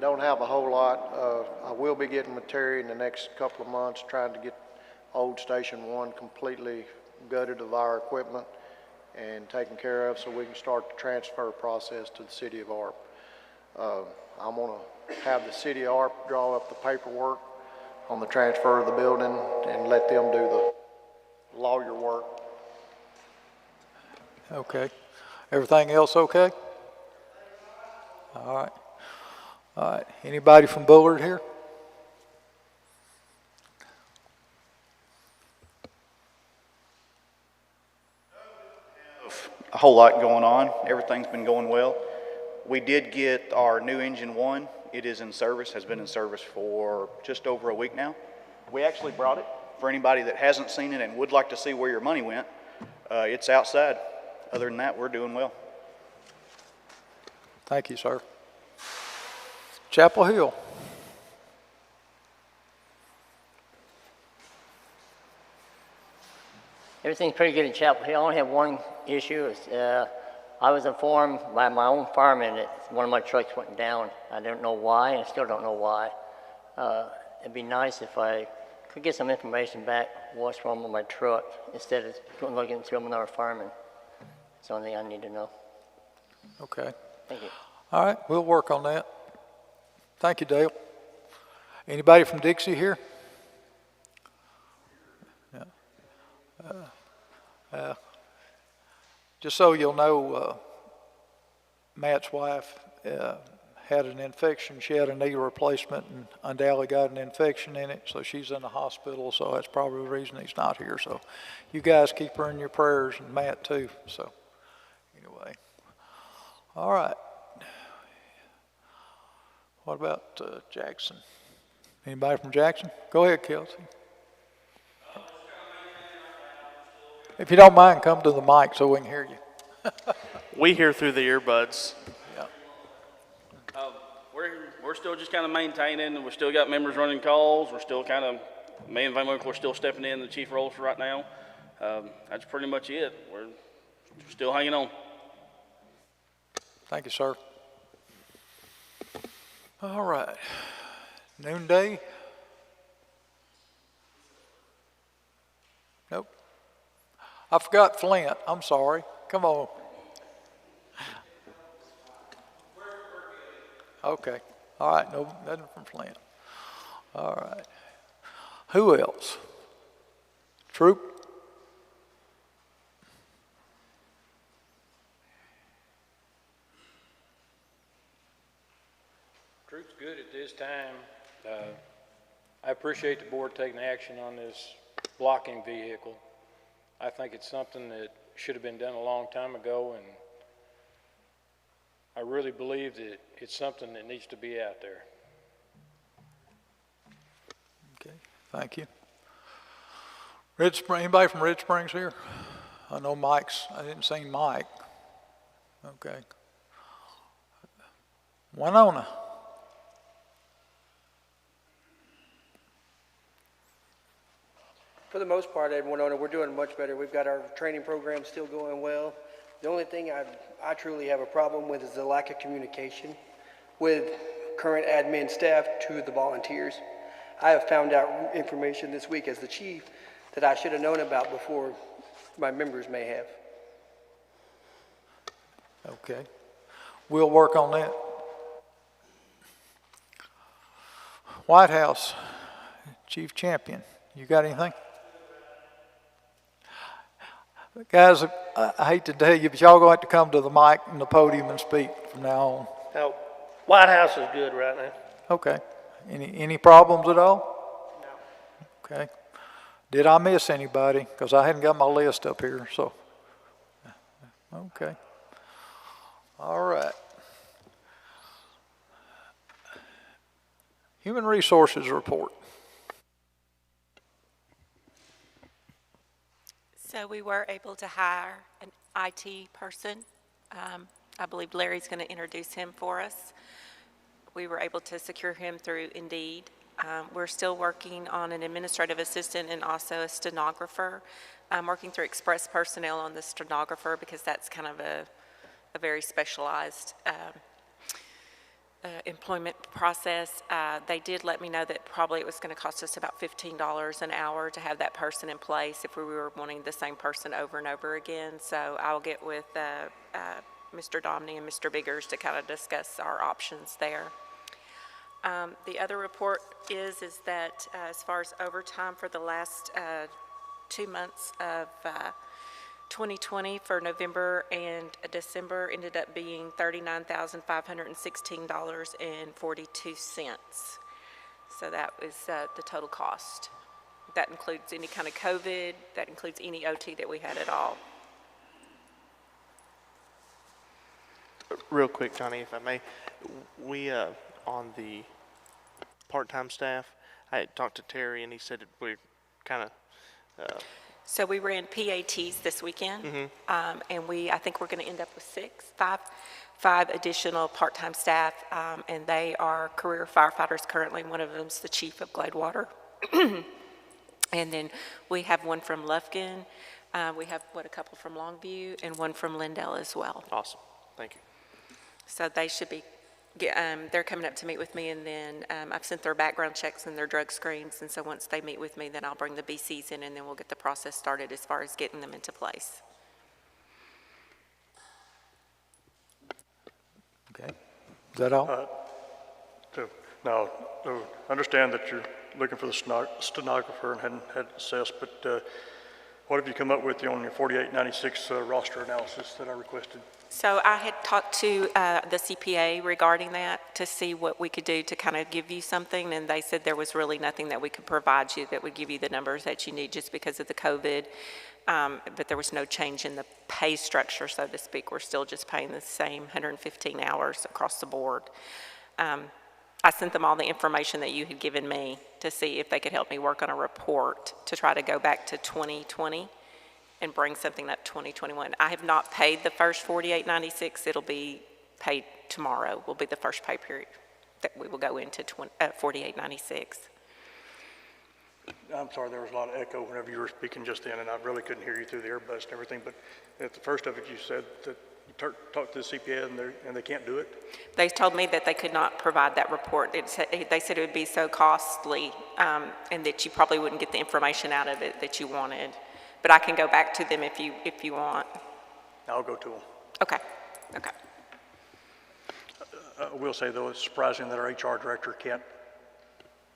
Don't have a whole lot. I will be getting with Terry in the next couple of months, trying to get old Station 1 completely gutted of our equipment and taken care of so we can start the transfer process to the city of ARP. I'm going to have the city of ARP draw up the paperwork on the transfer of the building and let them do the lawyer work. Okay. Everything else okay? All right. All right. Anybody from Bullard here? A whole lot going on. Everything's been going well. We did get our new engine 1. It is in service, has been in service for just over a week now. We actually brought it for anybody that hasn't seen it and would like to see where your money went. It's outside. Other than that, we're doing well. Thank you, sir. Chapel Hill. Everything's pretty good in Chapel Hill. I only have one issue. I was informed by my own fireman that one of my trucks went down. I don't know why, and I still don't know why. It'd be nice if I could get some information back what's wrong with my truck instead of going looking to another fireman. It's the only thing I need to know. Okay. Thank you. All right, we'll work on that. Thank you, Dale. Anybody from Dixie here? Yeah. Just so you'll know, Matt's wife had an infection. She had a knee replacement and undoubtedly got an infection in it, so she's in the hospital, so that's probably the reason he's not here. So you guys keep her in your prayers, and Matt too. So anyway, all right. What about Jackson? Anybody from Jackson? Go ahead, Kelsey. If you don't mind, come to the mic so we can hear you. We hear through the earbuds. Yeah. We're still just kind of maintaining, and we still got members running calls. We're still kind of, me and Van Winkler are still stepping in the chief roles for right now. That's pretty much it. We're still hanging on. Thank you, sir. All right. Noonday? Nope. I forgot Flint. I'm sorry. Come on. Okay. All right. No, nothing from Flint. All right. Who else? Troop? Troop's good at this time. I appreciate the board taking action on this blocking vehicle. I think it's something that should have been done a long time ago, and I really believe that it's something that needs to be out there. Okay, thank you. Anybody from Red Springs here? I know Mike's, I didn't see Mike. Okay. Winona. For the most part, at Winona, we're doing much better. We've got our training program still going well. The only thing I truly have a problem with is the lack of communication with current admin staff to the volunteers. I have found out information this week as the chief that I should have known about before my members may have. Okay. We'll work on that. White House, Chief Champion, you got anything? Guys, I hate to tell you, but y'all going to have to come to the mic and the podium and speak from now on. Now, White House is good right now. Okay. Any problems at all? No. Okay. Did I miss anybody? Because I hadn't got my list up here, so. Okay. All right. Human Resources Report. So we were able to hire an IT person. I believe Larry's going to introduce him for us. We were able to secure him through Indeed. We're still working on an administrative assistant and also a stenographer. I'm working through Express Personnel on the stenographer because that's kind of a very specialized employment process. They did let me know that probably it was going to cost us about $15 an hour to have that person in place if we were wanting the same person over and over again. So I'll get with Mr. Domney and Mr. Biggers to kind of discuss our options there. The other report is that as far as overtime for the last 2 months of 2020 for November and December ended up being $39,516.42. So that was the total cost. That includes any kind of COVID, that includes any OT that we had at all. Real quick, Johnny, if I may, we, on the part-time staff, I had talked to Terry and he said that we're kind of, So we ran PATs this weekend, and I think we're going to end up with five additional part-time staff, and they are career firefighters currently. One of them is the chief of Gladewater. And then we have one from Lufkin. We have, a couple from Longview and one from Lindell as well. awesome. Thank you. So they should be, they're coming up to meet with me, and then I've sent their background checks and their drug screens, and so once they meet with me, then I'll bring the BCs in, and then we'll get the process started as far as getting them into place. Okay. Is that all? Now, understand that you're looking for the stenographer and hadn't had it assessed, but what have you come up with on your 4896 roster analysis that I requested? So I had talked to the CPA regarding that to see what we could do to kind of give you something, and they said there was really nothing that we could provide you that would give you the numbers that you need just because of the COVID, but there was no change in the pay structure, so to speak. We're still just paying the same 115 hours across the board. I sent them all the information that you had given me to see if they could help me work on a report to try to go back to 2020 and bring something up 2021. I have not paid the first $48.96. It'll be paid tomorrow. Will be the first pay period that we will go into $48.96. I'm sorry, there was a lot of echo whenever you were speaking just then, and I really couldn't hear you through the earbuds and everything, but at the first of it, you said that you talked to the CPA and they can't do it? They told me that they could not provide that report. They said it would be so costly and that you probably wouldn't get the information out of it that you wanted. But I can go back to them if you want. I'll go to them. Okay. Okay. I will say, though, it's surprising that our HR director can't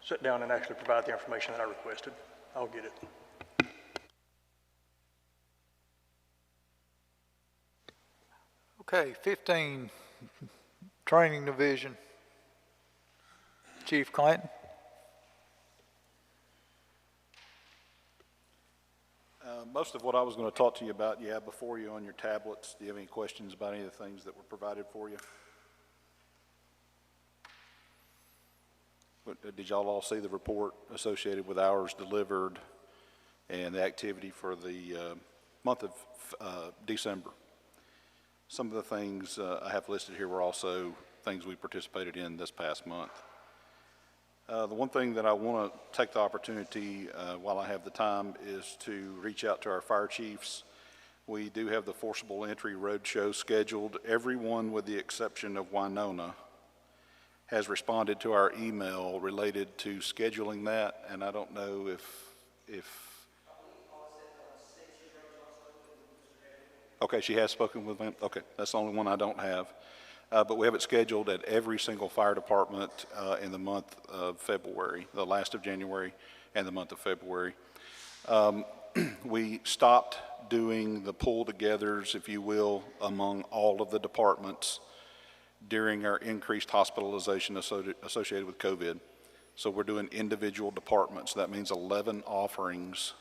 sit down and actually provide the information that I requested. I'll get it. Okay, 15, Training Division. Chief Clanton. Most of what I was going to talk to you about, you have before you on your tablets. Do you have any questions about any of the things that were provided for you? Did y'all all see the report associated with hours delivered, and the activity for the month of December. Some of the things I have listed here were also things we participated in this past month. The one thing that I want to take the opportunity while I have the time is to reach out to our fire chiefs. We do have the Forcible Entry Roadshow scheduled. Everyone with the exception of Winona has responded to our email related to scheduling that, and I don't know if okay, she has spoken with them. Okay, that's the only one I don't have. But we have it scheduled at every single fire department in the month of February, the last of January and the month of February. We stopped doing the pull-togethers, if you will, among all of the departments during our increased hospitalization associated with COVID. So we're doing individual departments. That means 11 offerings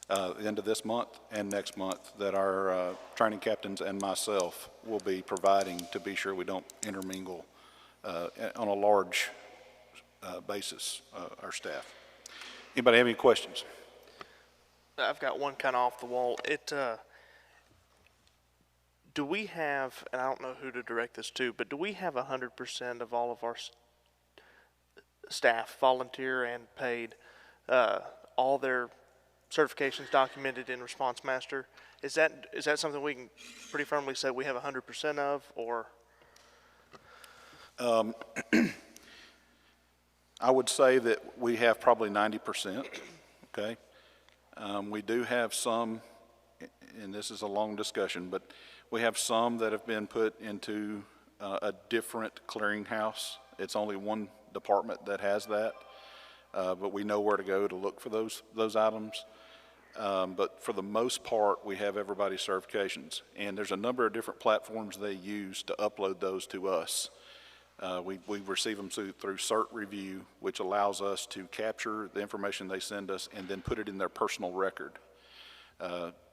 the end of this month and next month that our training captains and myself will be providing to be sure we don't intermingle on a large basis, our staff. Anybody have any questions? I've got one kind of off the wall. Do we have, and I don't know who to direct this to, but do we have 100% of all of our staff, volunteer and paid, all their certifications documented in Response Master? Is that something we can pretty firmly say we have 100% of, or? I would say that we have probably 90%, okay? We do have some, and this is a long discussion, but we have some that have been put into a different clearinghouse. It's only one department that has that, but we know where to go to look for those items. But for the most part, we have everybody's certifications, and there's a number of different platforms they use to upload those to us. We receive them through Cert Review, which allows us to capture the information they send us and then put it in their personal record.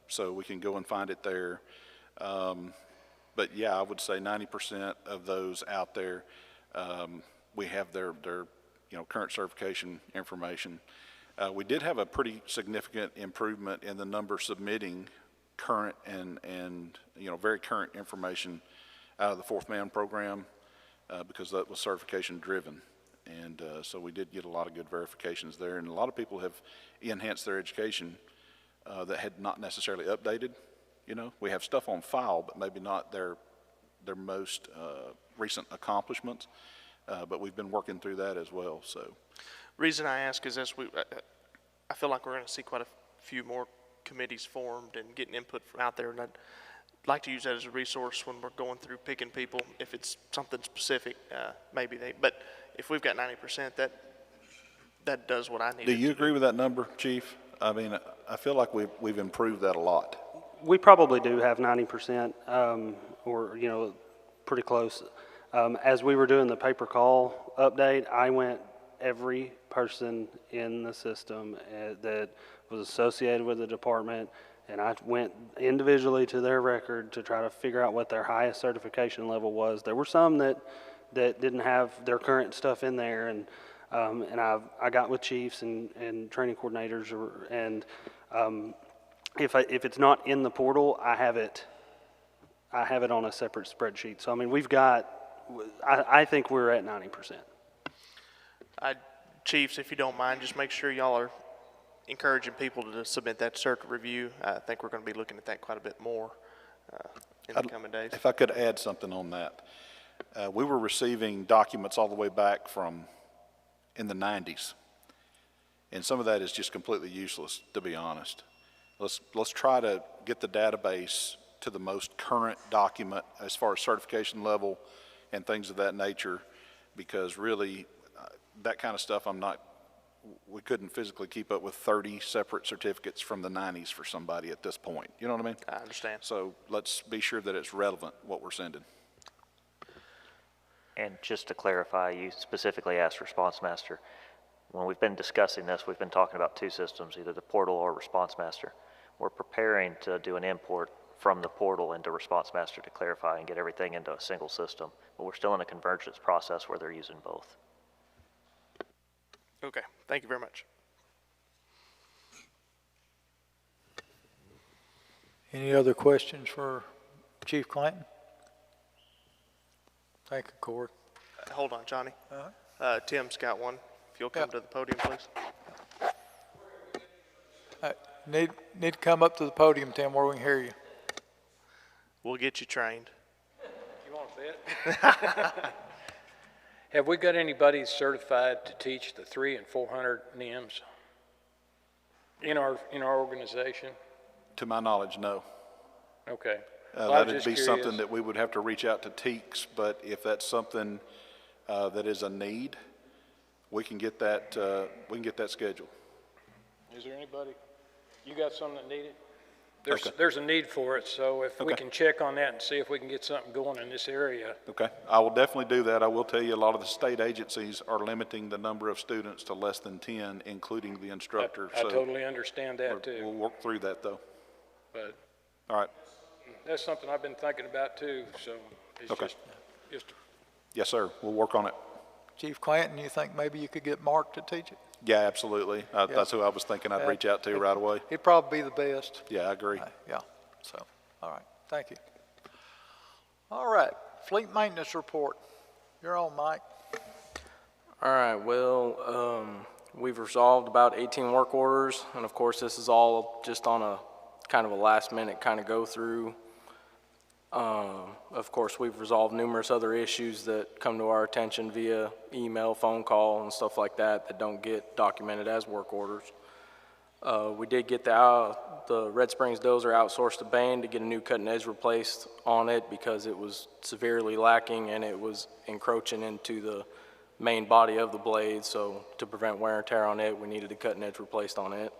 So we can go and find it there. But yeah, I would say 90% of those out there, we have their current certification information. We did have a pretty significant improvement in the number submitting current and very current information out of the Fourth Man program because that was certification driven. And so we did get a lot of good verifications there. And a lot of people have enhanced their education that had not necessarily updated. We have stuff on file, but maybe not their most recent accomplishments. But we've been working through that as well. So, Reason I ask is I feel like we're going to see quite a few more committees formed and getting input from out there, and I'd like to use that as a resource when we're going through picking people. If it's something specific, but if we've got 90%, that does what I need. Do you agree with that number, Chief? I mean, I feel like we've improved that a lot. We probably do have 90%, or pretty close. As we were doing the pay-per call update, I went every person in the system that was associated with the department, and I went individually to their record to try to figure out what their highest certification level was. There were some that didn't have their current stuff in there, and I got with chiefs and training coordinators, and if it's not in the portal, I have it on a separate spreadsheet. So I mean, I think we're at 90%. Chiefs, if you don't mind, just make sure y'all are encouraging people to submit that cert review. I think we're going to be looking at that quite a bit more in the coming days. If I could add something on that. We were receiving documents all the way back from in the 90s. And some of that is just completely useless, to be honest. Let's try to get the database to the most current document as far as certification level and things of that nature, because really that kind of stuff we couldn't physically keep up with 30 separate certificates from the 90s for somebody at this point. You know what I mean? I understand. So let's be sure that it's relevant, what we're sending. And just to clarify, you specifically asked Response Master. When we've been discussing this, we've been talking about two systems, either the portal or Response Master. We're preparing to do an import from the portal into Response Master to clarify and get everything into a single system. But we're still in a convergence process where they're using both. Okay, thank you very much. Any other questions for Chief Clanton? Thank you, Corey. Hold on, Johnny. Tim's got one. If you'll come Yeah. to the podium, please. Need to come up to the podium, Tim, where we can hear you. We'll get you trained. You want to bet? Have we got anybody certified to teach the 300 and 400 NIMS in our organization? To my knowledge, no. Okay. Well, I was That'd just be curious. something that we would have to reach out to TEEX, but if that's something that is a need, we can get that, scheduled. Is there anybody? You got something that needed? Okay. There's a need for it, so if we Okay. can check on that and see if we can get something going in this area. Okay, I will definitely do that. I will tell you, a lot of the state agencies are limiting the number of students to less than 10, including the instructor. I So totally understand that too, we'll work through that, though. but All right. that's something I've been thinking about too, so it's Okay. just, Yes, sir. We'll work on it. Chief Clanton, you think maybe you could get Mark to teach it? Yeah, absolutely. That's who I was thinking I'd reach out to right away. He'd probably be the best. Yeah, I agree. Yeah, so, all right, thank you. All right, fleet maintenance report. You're on, Mike. All right, well, we've resolved about 18 work orders, and of course, this is all just on a kind of a last minute kind of go through. Of course, we've resolved numerous other issues that come to our attention via email, phone call, and stuff like that don't get documented as work orders. We did get the Red Springs dozer outsourced to Bain to get a new cutting edge replaced on it because it was severely lacking and it was encroaching into the main body of the blade. So to prevent wear and tear on it, we needed a cutting edge replaced on it.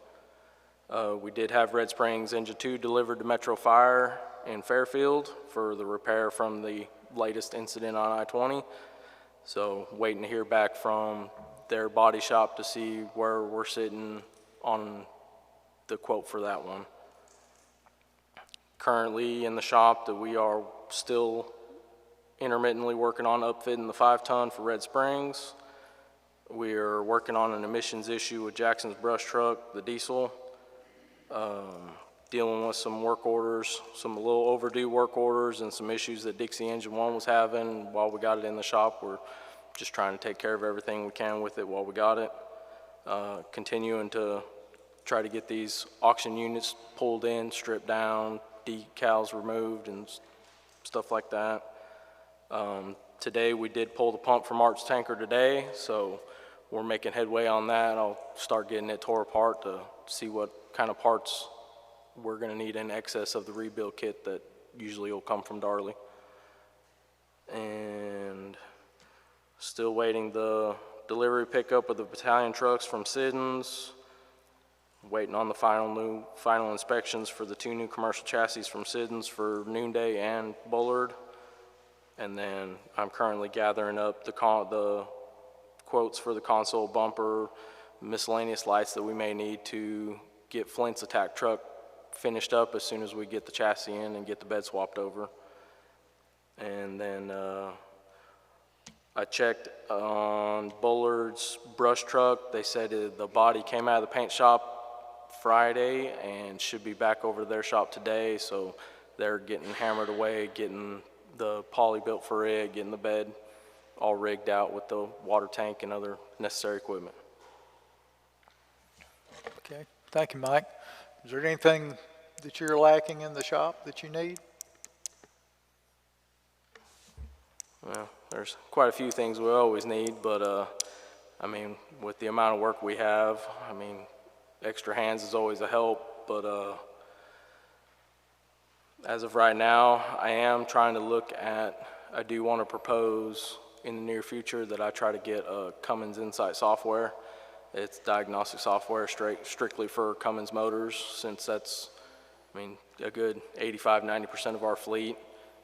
We did have Red Springs Engine 2 delivered to Metro Fire in Fairfield for the repair from the latest incident on I-20. So waiting to hear back from their body shop to see where we're sitting on the quote for that one. Currently in the shop that we are still intermittently working on upfitting the 5-ton for Red Springs. We are working on an emissions issue with Jackson's brush truck, the diesel. Dealing with some work orders, some a little overdue work orders and some issues that Dixie Engine 1 was having while we got it in the shop. We're just trying to take care of everything we can with it while we got it. Continuing to try to get these auction units pulled in, stripped down, decals removed and stuff like that. Today we did pull the pump from Art's tanker today, so we're making headway on that. I'll start getting it tore apart to see what kind of parts we're going to need in excess of the rebuild kit that usually will come from Darley. And still waiting the delivery pickup of the battalion trucks from Siddons. Waiting on the final inspections for the 2 new commercial chassis from Siddons for Noonday and Bullard. And then I'm currently gathering up the quotes for the console bumper, miscellaneous lights that we may need to get Flint's attack truck finished up as soon as we get the chassis in and get the bed swapped over. And then I checked on Bullard's brush truck. They said the body came out of the paint shop Friday and should be back over to their shop today. So they're getting hammered away, getting the poly built for it, getting the bed all rigged out with the water tank and other necessary equipment. Okay, thank you, Mike. Is there anything that you're lacking in the shop that you need? Well, there's quite a few things we always need, but I mean, with the amount of work we have, I mean, extra hands is always a help, but as of right now, I am trying to look at, I do want to propose in the near future that I try to get a Cummins Insight software. It's diagnostic software strictly for Cummins motors, since that's, I mean, a good 85–90% of our fleet,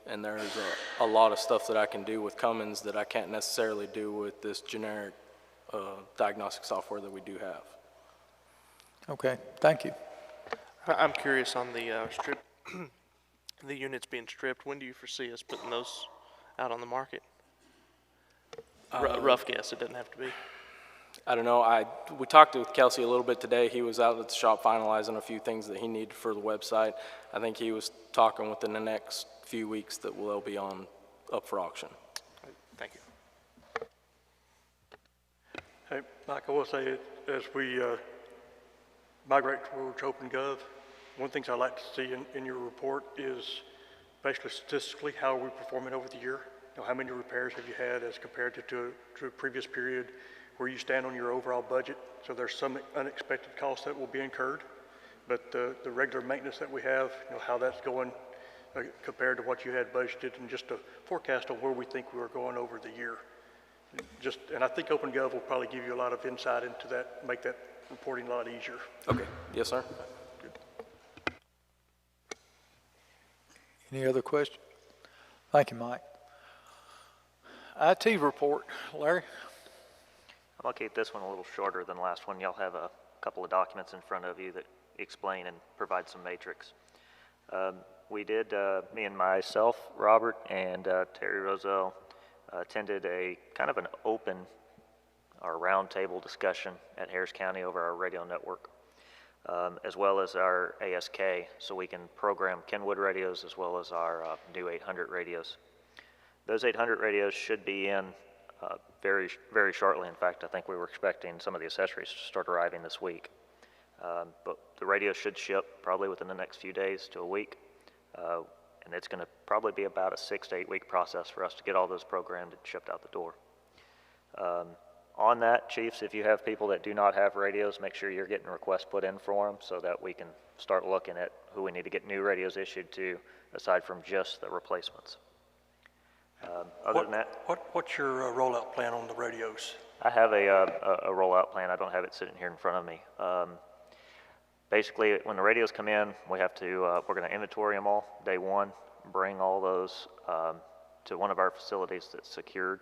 and there's a lot of stuff that I can do with Cummins that I can't necessarily do with this generic diagnostic software that we do have. Okay, thank you. I'm curious on the strip, the units being stripped. When do you foresee us putting those out on the market? Rough guess, it doesn't have to be. I don't know. We talked with Kelsey a little bit today. He was out at the shop finalizing a few things that he needed for the website. I think he was talking within the next few weeks that they'll be up for auction. Thank you. Hey, Mike, I will say, as we migrate towards OpenGov, one of the things I like to see in your report is basically statistically how are we performing over the year. You know, how many repairs have you had as compared to a previous period, where you stand on your overall budget. So there's some unexpected costs that will be incurred, but the regular maintenance that we have, you know, how that's going compared to what you had budgeted, and just a forecast on where we think we're going over the year. And I think OpenGov will probably give you a lot of insight into that, make that reporting a lot easier. Okay. Yes, sir. Good. Any other questions? Thank you, Mike. IT report, Larry. I'm going to keep this one a little shorter than the last one. Y'all have a couple of documents in front of you that explain and provide some matrix. We did, me and myself, Robert, and Terry Roselle, attended a kind of an open or roundtable discussion at Harris County over our radio network, as well as our ASK, so we can program Kenwood radios as well as our new 800 radios. Those 800 radios should be in very, very shortly. In fact, I think we were expecting some of the accessories to start arriving this week. But the radio should ship probably within the next few days to a week. And it's going to probably be about a 6 to 8 week process for us to get all those programmed and shipped out the door. On that, Chiefs, if you have people that do not have radios, make sure you're getting requests put in for them so that we can start looking at who we need to get new radios issued to, aside from just the replacements. Other than that, what's your rollout plan on the radios? I have a rollout plan. I don't have it sitting here in front of me. Basically, when the radios come in, we have to, we're going to inventory them all day one, bring all those to one of our facilities that's secured,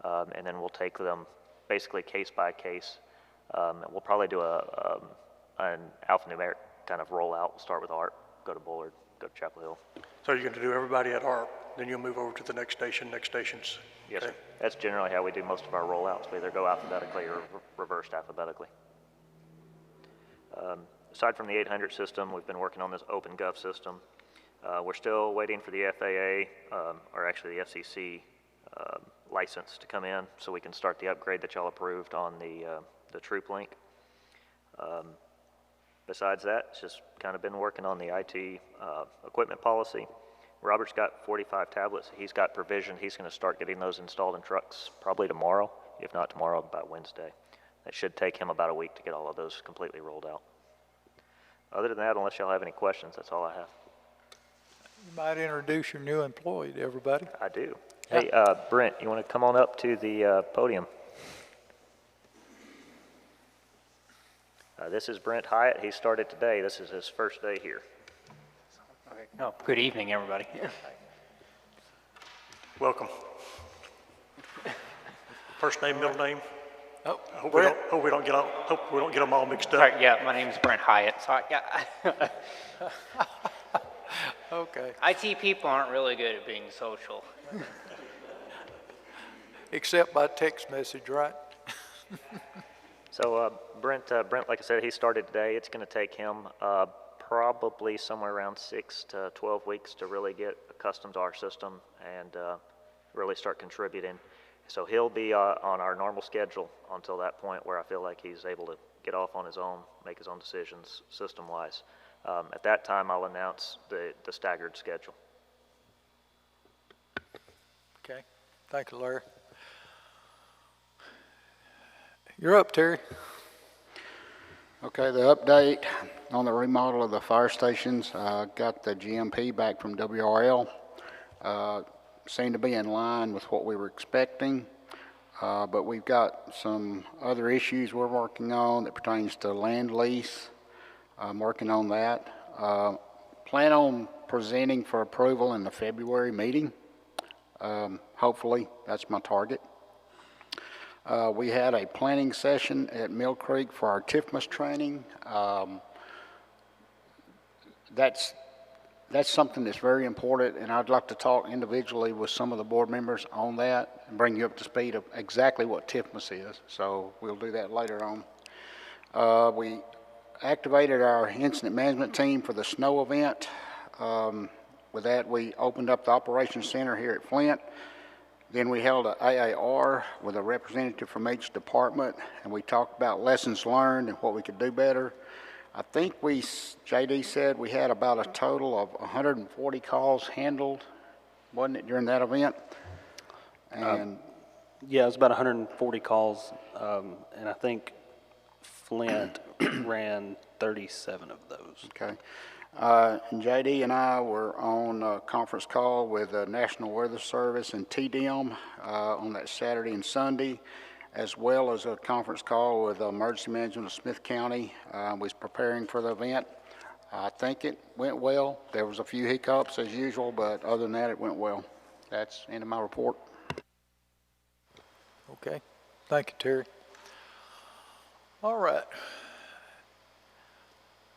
and then we'll take them basically case by case. We'll probably do an alphanumeric kind of rollout. We'll start with ARP, go to Bullard, go to Chapel Hill. So you're going to do everybody at ARP, then you'll move over to the next stations? Yes, Okay. sir. That's generally how we do most of our rollouts. We either go alphabetically or reversed alphabetically. Aside from the 800 system, we've been working on this OpenGov system. We're still waiting for the FAA, or actually the FCC license to come in so we can start the upgrade that y'all approved on the Troop Link. Besides that, it's just kind of been working on the IT equipment policy. Robert's got 45 tablets. He's got provision. He's going to start getting those installed in trucks probably tomorrow, if not tomorrow, about Wednesday. It should take him about a week to get all of those completely rolled out. Other than that, unless y'all have any questions, that's all I have. You might introduce your new employee to everybody. I do. Hey, Brent, you want to come on up to the podium? This is Brent Hyatt. He started today. This is his first day here. Oh, good evening, everybody. Welcome. First name, middle name? Oh, Hope we don't get them all mixed up. Sorry, yeah, my name is Brent Hyatt. So yeah. Okay. IT people aren't really good at being social. Except by text message, right? So Brent, like I said, he started today. It's going to take him probably somewhere around 6 to 12 weeks to really get accustomed to our system and really start contributing. So he'll be on our normal schedule until that point where I feel like he's able to get off on his own, make his own decisions system-wise. At that time, I'll announce the staggered schedule. Okay. Thank you, Larry. You're up, Terry. Okay, the update on the remodel of the fire stations. Got the GMP back from WRL. Seemed to be in line with what we were expecting, but we've got some other issues we're working on that pertains to land lease. I'm working on that. Plan on presenting for approval in the February meeting. Hopefully, that's my target. We had a planning session at Mill Creek for our TIFMAS training. That's that's something that's very important, and I'd like to talk individually with some of the board members on that and bring you up to speed of exactly what TIFMAS is. So we'll do that later on. We activated our incident management team for the snow event. With that, we opened up the operations center here at Flint. Then we held an AAR with a representative from each department, and we talked about lessons learned and what we could do better. I think JD said we had about a total of 140 calls handled, wasn't it, during that event? And Yeah, it was about 140 calls, and I think Flint ran 37 of those. Okay. And JD and I were on a conference call with the National Weather Service and TDM on that Saturday and Sunday, as well as a conference call with Emergency Management of Smith County. Was preparing for the event. I think it went well. There was a few hiccups as usual, but other than that, it went well. That's the end of my report. Okay, thank you, Terry. All right.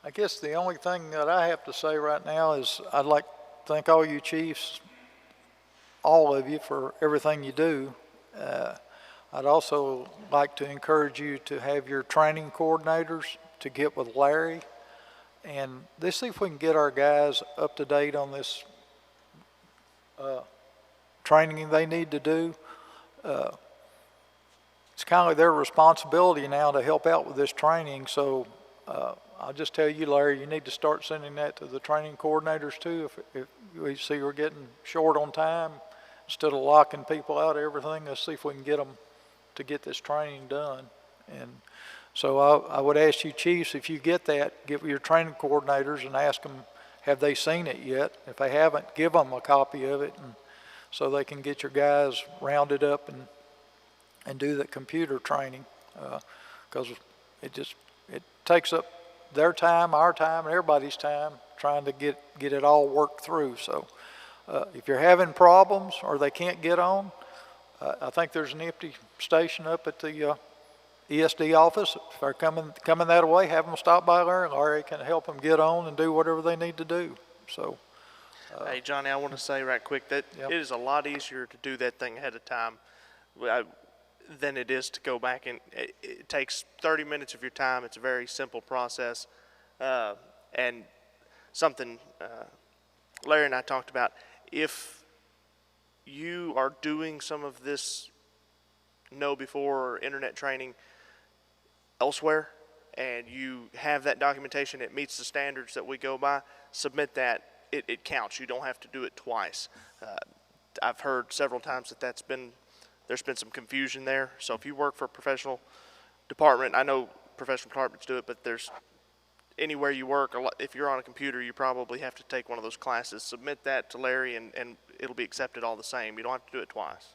I guess the only thing that I have to say right now is I'd like to thank all you chiefs, all of you, for everything you do. I'd also like to encourage you to have your training coordinators to get with Larry, and let's see if we can get our guys up to date on this training they need to do. It's kind of their responsibility now to help out with this training, so I'll just tell you, Larry, you need to start sending that to the training coordinators too. If we see we're getting short on time, instead of locking people out of everything, let's see if we can get them to get this training done. And so I would ask you, chiefs, if you get that, get with your training coordinators and ask them, have they seen it yet? If they haven't, give them a copy of it, and so they can get your guys rounded up and do the computer training, because it takes up their time, our time, and everybody's time trying to get it all worked through. So if you're having problems or they can't get on, I think there's an empty station up at the ESD office. If they're coming that way, have them stop by there, and Larry can help them get on and do whatever they need to do. So. Hey, Johnny, I want to say right quick that Yep. it is a lot easier to do that thing ahead of time than it is to go back, and it takes 30 minutes of your time. It's a very simple process, and something Larry and I talked about. If you are doing some of this know before or internet training elsewhere, and you have that documentation, it meets the standards that we go by, submit that. It counts. You don't have to do it twice. I've heard several times that there's been some confusion there. So if you work for a professional department, I know professional departments do it, but there's anywhere you work, if you're on a computer, you probably have to take one of those classes. Submit that to Larry, and it'll be accepted all the same. You don't have to do it twice.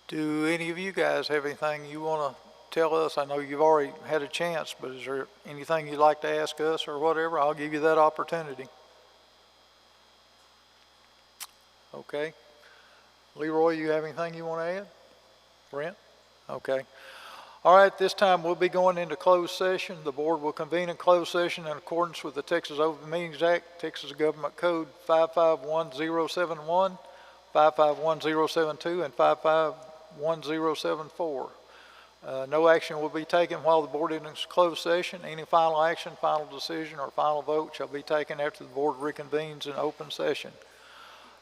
Do any of you guys have anything you want to tell us? I know you've already had a chance, but is there anything you'd like to ask us or whatever? I'll give you that opportunity. Okay. Leroy, you have anything you want to add? Brent? Okay. All right, this time we'll be going into closed session. The board will convene in closed session in accordance with the Texas Open Meetings Act, Texas Government Code 551071, 551072, and 551074. No action will be taken while the board is in closed session. Any final action, final decision, or final vote shall be taken after the board reconvenes in open session.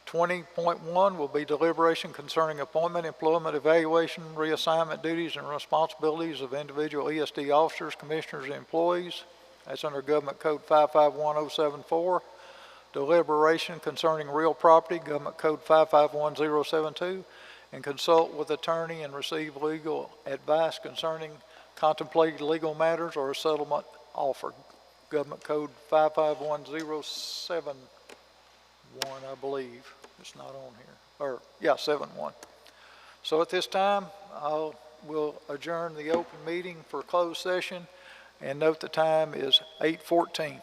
20.1 will be deliberation concerning appointment, employment, evaluation, reassignment duties, and responsibilities of individual ESD officers, commissioners, and employees. That's under Government Code 551074. Deliberation concerning real property, Government Code 551072. And consult with attorney and receive legal advice concerning contemplated legal matters or a settlement offer. Government Code 551071, I believe. It's not on here. Or, yeah, 71. So at this time, we'll adjourn the open meeting for closed session, and note the time is 8:14.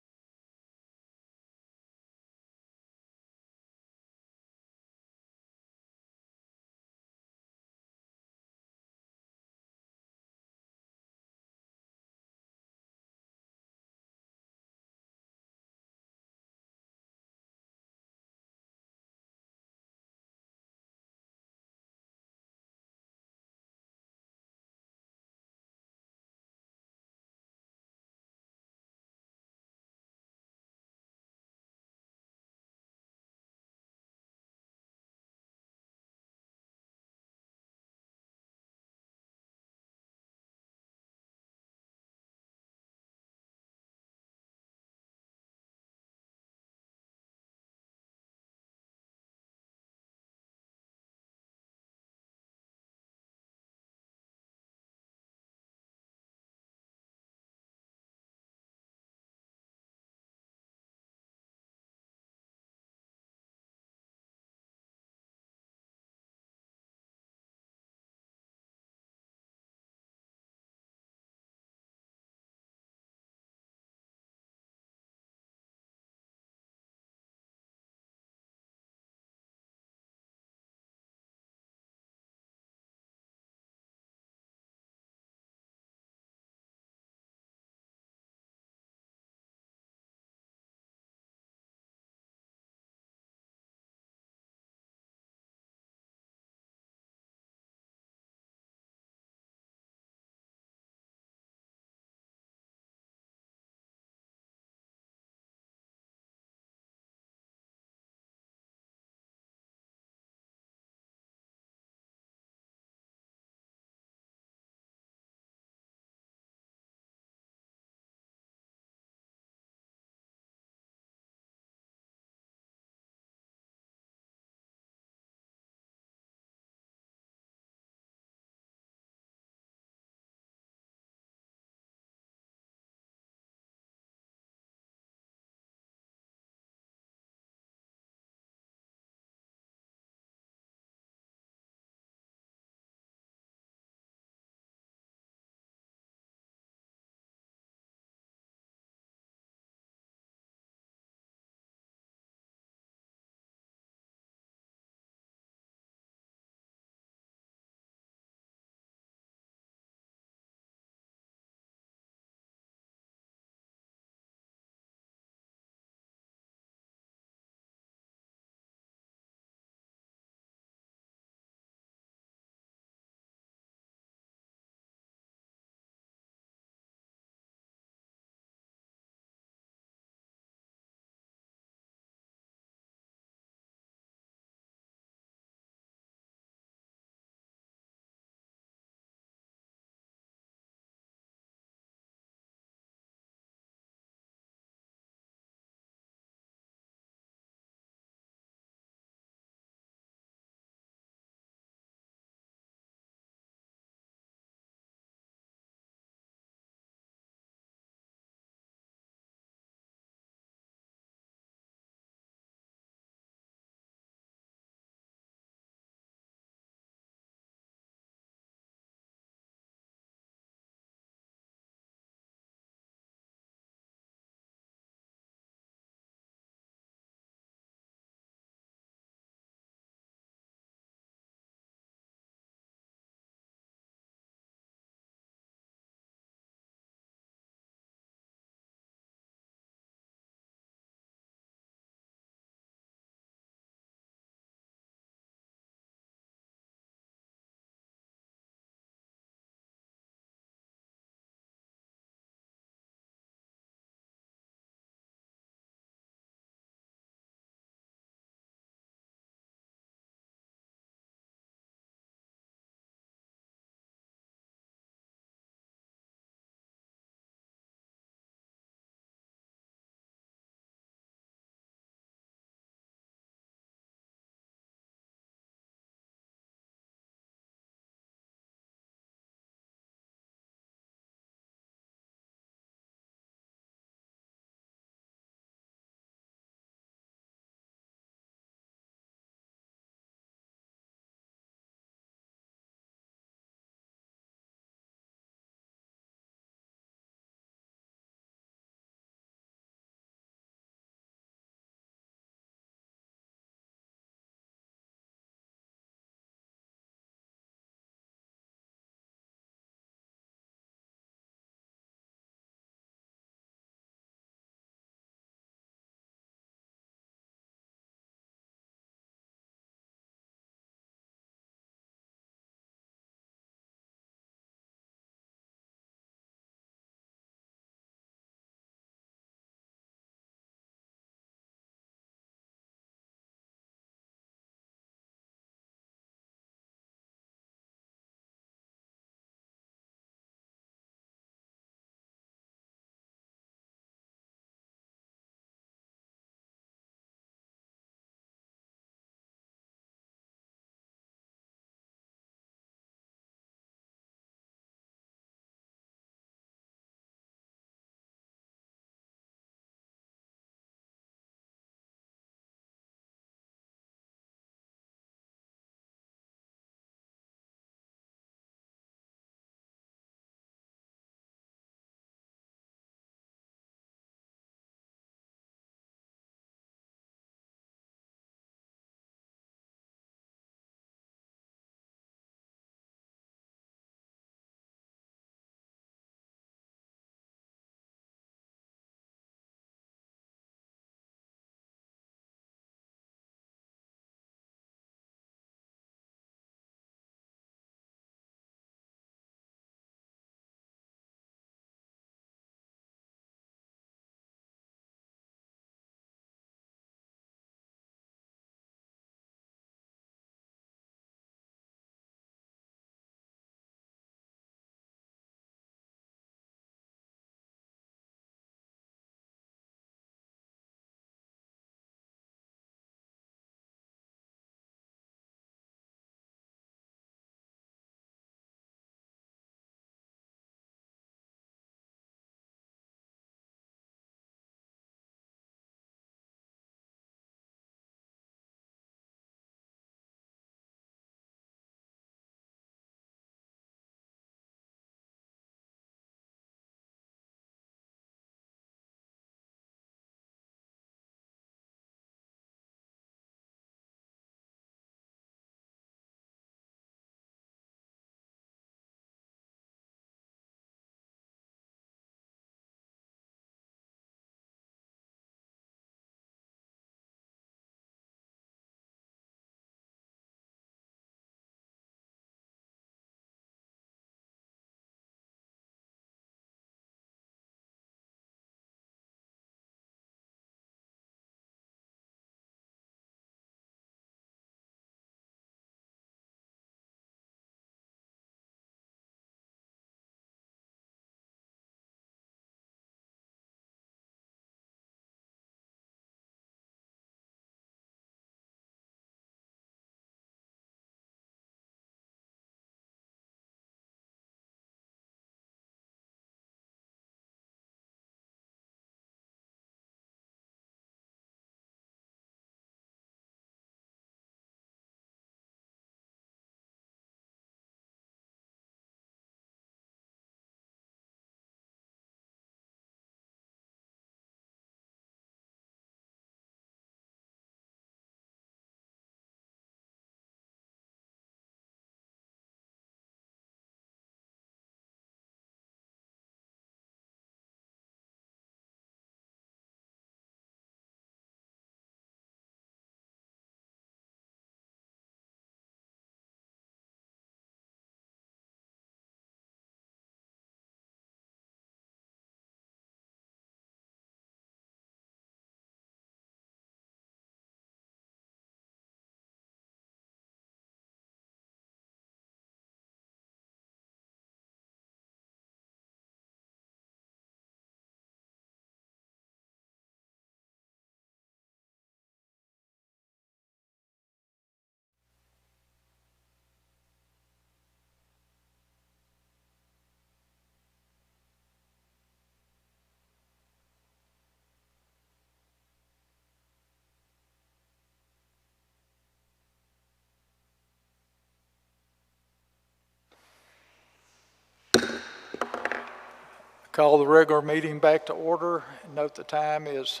Call the regular meeting back to order. Note the time is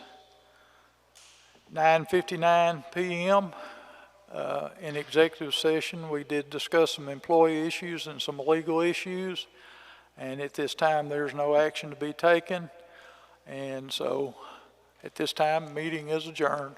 9:59 p.m. In executive session, we did discuss some employee issues and some legal issues. And at this time, there's no action to be taken. And so, at this time, the meeting is adjourned.